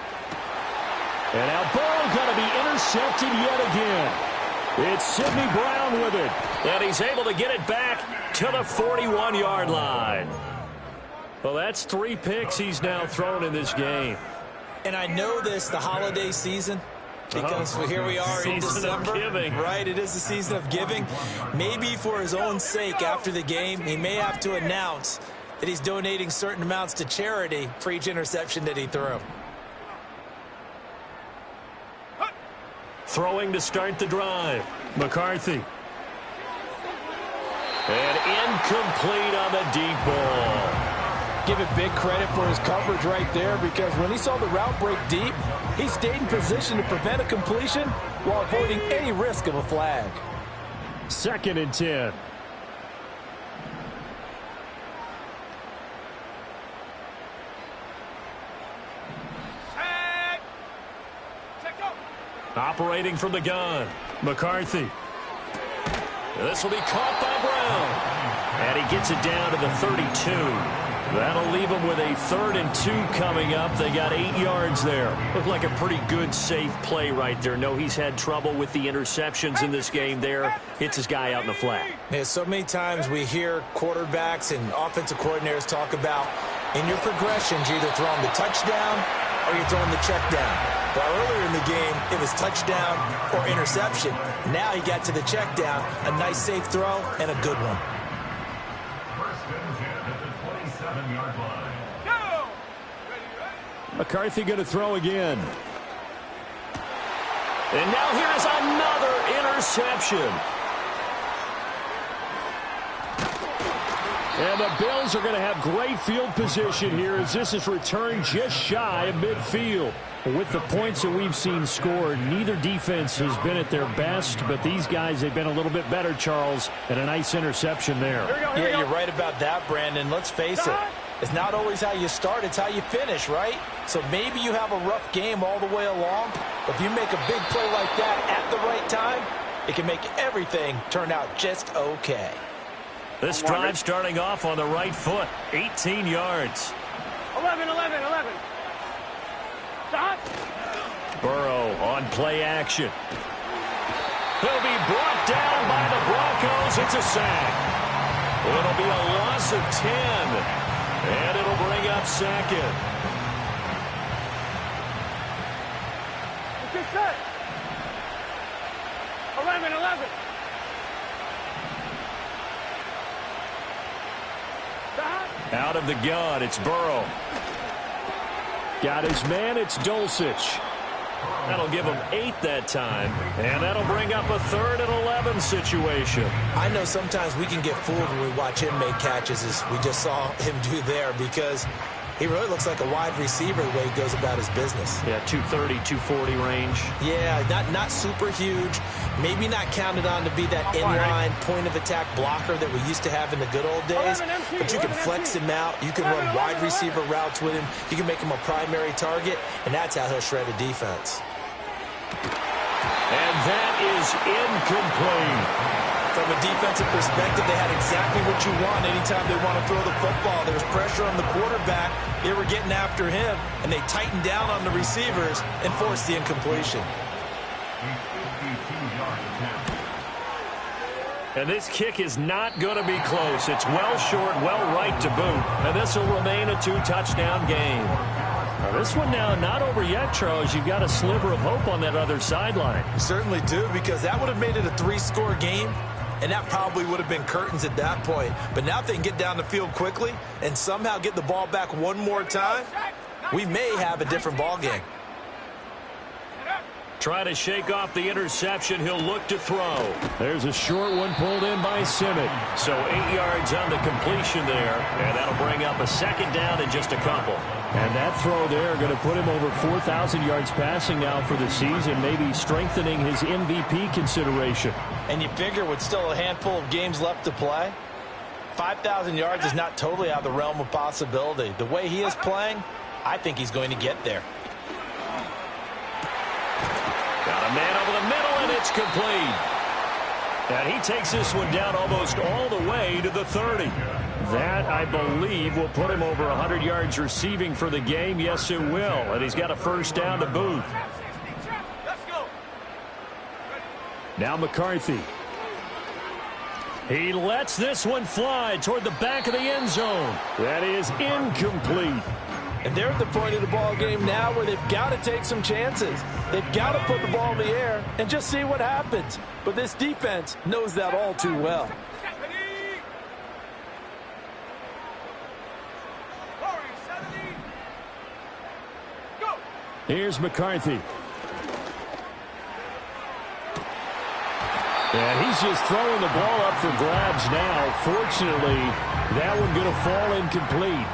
And now Burrow going to be intercepted yet again. It's Sidney Brown with it. And he's able to get it back to the 41-yard line. Well, that's 3 picks he's now thrown in this game. And I know this, the holiday season, because here we are in December. Season of giving. Right, it is the season of giving. Maybe for his own sake after the game, he may have to announce that he's donating certain amounts to charity for each interception that he threw. Throwing to start the drive. McCarthy. And incomplete on the deep ball. Give it big credit for his coverage right there, because when he saw the route break deep, he stayed in position to prevent a completion while avoiding any risk of a flag. 2nd and 10. Operating from the gun. McCarthy. This will be caught by Brown. And he gets it down to the 32. That'll leave them with a 3rd and 2 coming up. They got 8 yards there. Looked like a pretty good, safe play right there. No, he's had trouble with the interceptions in this game there. Hits his guy out in the flat. Yeah, so many times we hear quarterbacks and offensive coordinators talk about in your progressions, you're either throwing the touchdown or you're throwing the check down. But earlier in the game, it was touchdown or interception. Now he got to the check down, a nice safe throw, and a good one. 1st and 10 at the 27-yard line. Go! McCarthy going to throw again. And now here's another interception. And the Bills are going to have great field position here as this is returned just shy of midfield. With the points that we've seen scored, neither defense has been at their best, but these guys have been a little bit better, Charles, and a nice interception there. Yeah, you're right about that, Brandon. Let's face it. It's not always how you start, it's how you finish, right? So maybe you have a rough game all the way along, but if you make a big play like that at the right time, it can make everything turn out just okay. This drive starting off on the right foot, 18 yards. 11. Stop. Burrow on play action. He'll be brought down by the Broncos. It's a sack. It'll be a loss of 10, and it'll bring up second. Get set. 11. Stop. Out of the gun, it's Burrow. Got his man, it's Dulcich. That'll give him 8 that time, and that'll bring up a 3rd and 11 situation. I know sometimes we can get fooled when we watch him make catches, as we just saw him do there, because he really looks like a wide receiver the way he goes about his business. Yeah, 230, 240 range. Yeah, not super huge. Maybe not counted on to be that inline point-of-attack blocker that we used to have in the good old days. But you can flex him out. You can run wide receiver routes with him. You can make him a primary target, and that's how he'll shred a defense. And that is incomplete. From a defensive perspective, they had exactly what you want anytime they want to throw the football. There was pressure on the quarterback. They were getting after him, and they tightened down on the receivers and forced the incompletion. And this kick is not going to be close. It's well short, well right to boot. And this will remain a 2-touchdown game. Now this one now not over yet, Charles. You've got a sliver of hope on that other sideline. You certainly do, because that would have made it a 3-score game, and that probably would have been curtains at that point. But now if they can get down the field quickly and somehow get the ball back one more time, we may have a different ball game. Try to shake off the interception. He'll look to throw. There's a short one pulled in by Simmons. So 8 yards on the completion there, and that'll bring up a 2nd down and just a couple. And that throw there going to put him over 4,000 yards passing now for the season, maybe strengthening his MVP consideration. And you figure with still a handful of games left to play, 5,000 yards is not totally out of the realm of possibility. The way he is playing, I think he's going to get there. Got a man over the middle, and it's complete. And he takes this one down almost all the way to the 30. That, I believe, will put him over 100 yards receiving for the game. Yes, it will. And he's got a 1st down to boot. Let's go. Now McCarthy. He lets this one fly toward the back of the end zone. That is incomplete. And they're at the point of the ball game now where they've got to take some chances. They've got to put the ball in the air and just see what happens. But this defense knows that all too well. Here's McCarthy. And he's just throwing the ball up for grabs now. Fortunately, that one going to fall incomplete.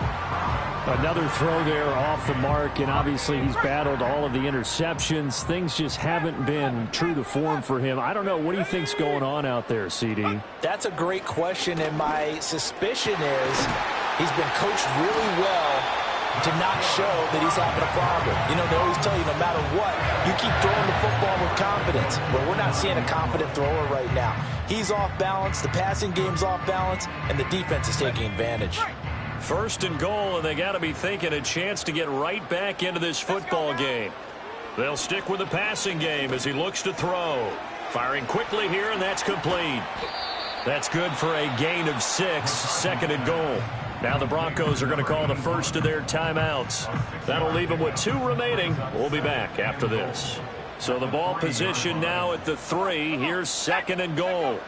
Another throw there off the mark, and obviously he's battled all of the interceptions. Things just haven't been true to form for him. I don't know. What do you think's going on out there, CD? That's a great question, and my suspicion is he's been coached really well to not show that he's having a problem. You know, they always tell you no matter what, you keep throwing the football with confidence. But we're not seeing a confident thrower right now. He's off balance, the passing game's off balance, and the defense is taking advantage. 1st and goal, and they got to be thinking a chance to get right back into this football game. They'll stick with the passing game as he looks to throw. Firing quickly here, and that's complete. That's good for a gain of 6, 2nd and goal. Now the Broncos are going to call the first of their timeouts. That'll leave them with 2 remaining. We'll be back after this. So the ball position now at the 3. Here's 2nd and goal.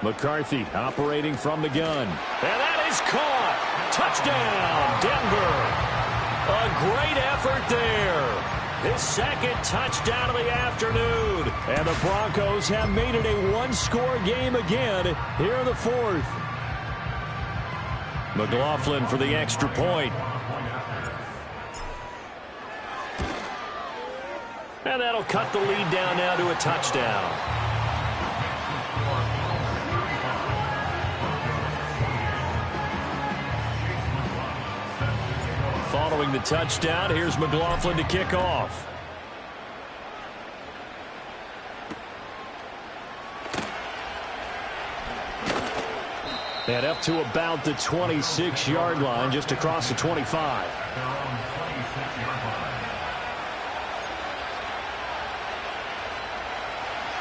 McCarthy operating from the gun. And that is caught. Touchdown, Denver. A great effort there. his second touchdown of the afternoon. And the Broncos have made it a one-score game again here in the fourth. McLaughlin for the extra point. And that'll cut the lead down now to a touchdown. Following the touchdown, here's McLaughlin to kick off. And up to about the 26-yard line, just across the 25.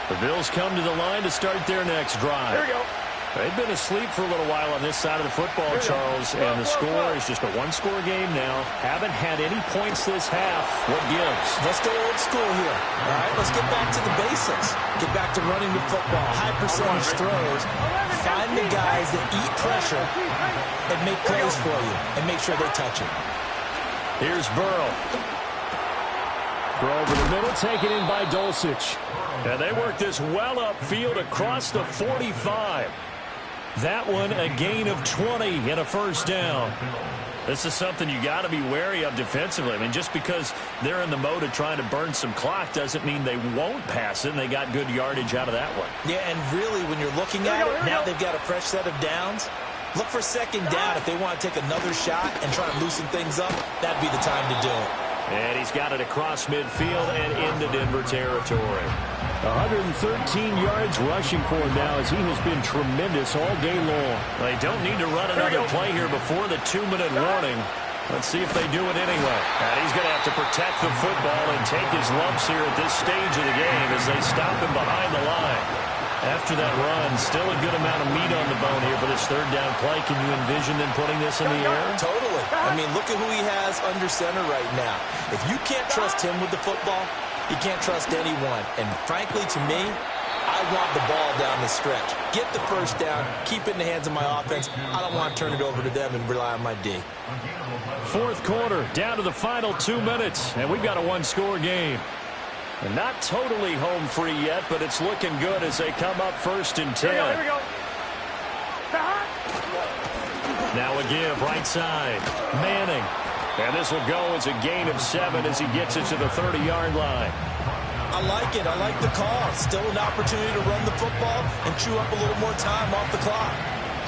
The Bills come to the line to start their next drive. Here we go. They've been asleep for a little while on this side of the football, Charles, and the score is just a one-score game now. Haven't had any points this half. What gives? Let's go old school here. All right, let's get back to the basics. Get back to running the football, high percentage throws. Find the guys that eat pressure and make plays for you and make sure they touch it. Here's Burrow. Throw over the middle, taken in by Dulcich. And they work this well upfield across the 45. That one a gain of 20 and a first down. This is something you got to be wary of defensively. I mean, just because they're in the mode of trying to burn some clock doesn't mean they won't pass it, and they got good yardage out of that one. Yeah, and really, when you're looking at it, now they've got a fresh set of downs. Look for second down if they want to take another shot and try to loosen things up. That'd be the time to do it. And he's got it across midfield and into Denver territory. 113 yards rushing for him now as he has been tremendous all day long. They don't need to run another play here before the 2-minute warning. Let's see if they do it anyway. And he's going to have to protect the football and take his lumps here at this stage of the game as they stop him behind the line. After that run, still a good amount of meat on the bone here for this third down play. Can you envision them putting this in the air? Totally. I mean, look at who he has under center right now. If you can't trust him with the football, you can't trust anyone. And frankly, to me, I want the ball down the stretch. Get the first down, keep it in the hands of my offense. I don't want to turn it over to them and rely on my D. Fourth quarter, down to the final 2 minutes, and we've got a one-score game. And not totally home free yet, but it's looking good as they come up 1st and 10. Here we go. Now a give, right side. Manning. And this will go as a gain of 7 as he gets it to the 30-yard line. I like it. I like the call. Still an opportunity to run the football and chew up a little more time off the clock.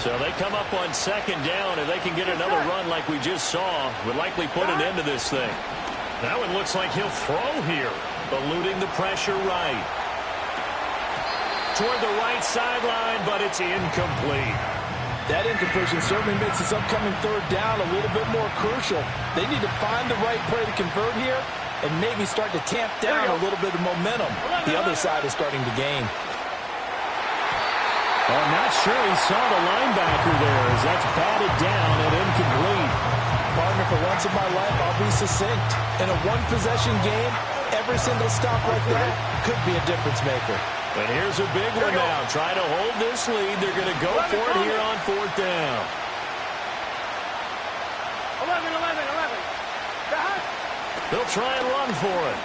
So they come up on second down, and they can get another run like we just saw. Would likely put an end to this thing. That one looks like he'll throw here. Eluding the pressure right. Toward the right sideline, but it's incomplete. That incompletion certainly makes this upcoming third down a little bit more crucial. They need to find the right play to convert here and maybe start to tamp down a little bit of momentum. The other side is starting to gain. I'm not sure he saw the linebacker there as that's batted down and incomplete. Partner, for once in my life, I'll be succinct. In a one-possession game, every single stop like that could be a difference maker. And here's a big one now. Trying to hold this lead. They're going to go for it here on 4th down. 11. They'll try and run for it.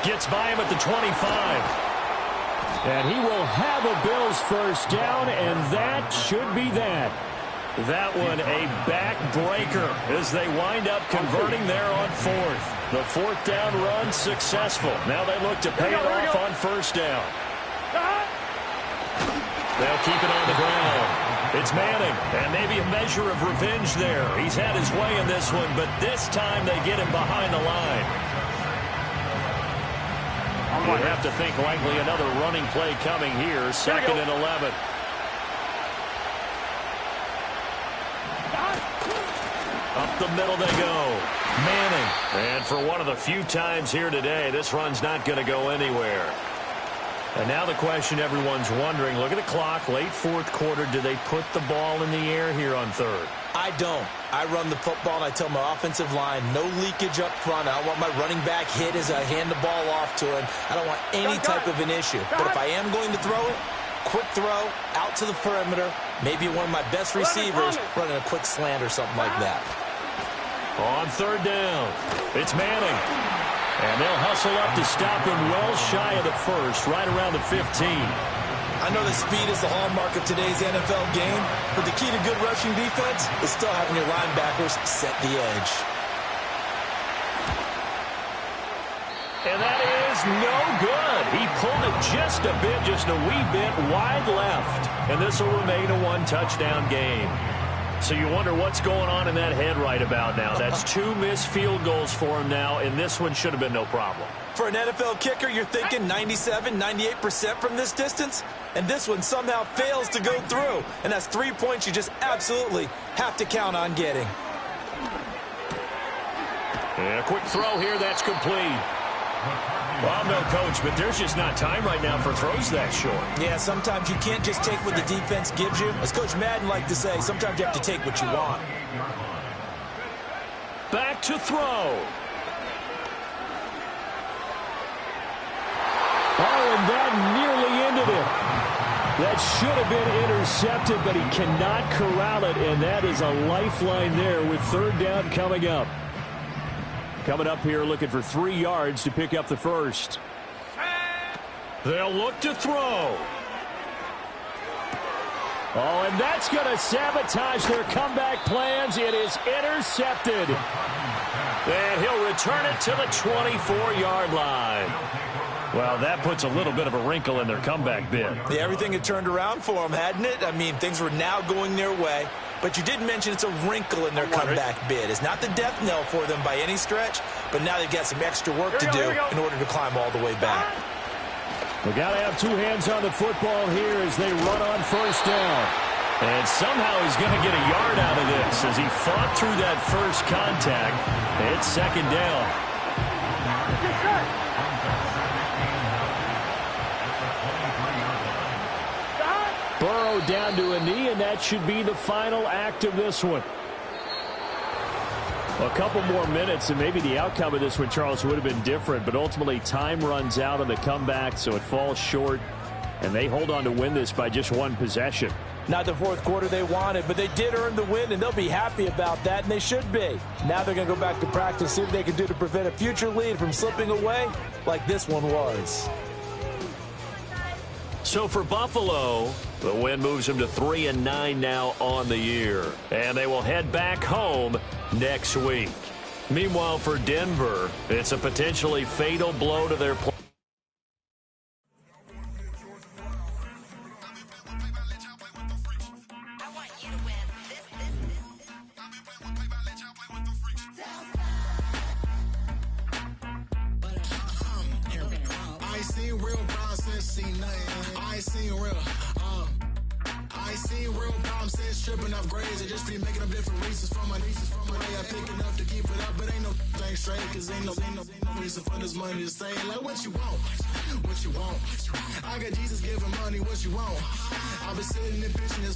Gets by him at the 25. And he will have a Bills first down, and that should be that. That one a backbreaker as they wind up converting there on 4th. The 4th down run successful. Now they look to pay it off on 1st down. They'll keep it on the ground. It's Manning, and maybe a measure of revenge there. He's had his way in this one, but this time they get him behind the line. You have to think likely another running play coming here. 2nd and 11. Up the middle they go. Manning. And for one of the few times here today, this run's not going to go anywhere. And now the question everyone's wondering, look at the clock, late 4th quarter, do they put the ball in the air here on 3rd? I don't. I run the football, and I tell my offensive line, no leakage up front. I don't want my running back hit as I hand the ball off to him. I don't want any type of an issue. But if I am going to throw it, quick throw, out to the perimeter, maybe one of my best receivers running a quick slant or something like that. On 3rd down, it's Manning. And they'll hustle up to stop him well shy of the first, right around the 15. I know that speed is the hallmark of today's NFL game, but the key to good rushing defense is still having your linebackers set the edge. And that is no good. He pulled it just a bit, just a wee bit wide left. And this will remain a one-touchdown game. So you wonder what's going on in that head right about now. That's 2 missed field goals for him now, and this one should have been no problem. For an NFL kicker, you're thinking 97, 98% from this distance, and this one somehow fails to go through. And that's 3 points you just absolutely have to count on getting. And a quick throw here, that's complete. Well, I'm no coach, but there's just not time right now for throws that short. Yeah, sometimes you can't just take what the defense gives you. As Coach Madden liked to say, sometimes you have to take what you want. Back to throw. Oh, and that nearly ended it. That should have been intercepted, but he cannot corral it, and that is a lifeline there with third down coming up. Coming up here looking for 3 yards to pick up the first. They'll look to throw. Oh, and that's going to sabotage their comeback plans. It is intercepted. And he'll return it to the 24-yard line. Well, that puts a little bit of a wrinkle in their comeback bid. Yeah, everything had turned around for them, hadn't it? I mean, things were now going their way. But you did mention it's a wrinkle in their comeback bid. It's not the death knell for them by any stretch, but now they've got some extra work to do in order to climb all the way back. We got to have 2 hands on the football here as they run on first down. And somehow he's going to get a yard out of this as he fought through that first contact. It's second down. Burrow down to a knee, and that should be the final act of this one. A couple more minutes, and maybe the outcome of this one, Charles, would have been different. But ultimately, time runs out on the comeback, so it falls short. And they hold on to win this by just 1 possession. Not the fourth quarter they wanted, but they did earn the win, and they'll be happy about that, and they should be. Now they're going to go back to practice, see what they can do to prevent a future lead from slipping away like this one was. So for Buffalo, the win moves them to 3-9 now on the year. And they will head back home next week. Meanwhile, for Denver, it's a potentially fatal blow to their play. Tripping off grades, I just be making up different reasons for my nieces. From my way I pick enough to keep it up, but ain't no thing straight, cause ain't no reason for this money to stay. Like what you want, what you want. I got Jesus giving money, what you want. I've been sitting and pitching this.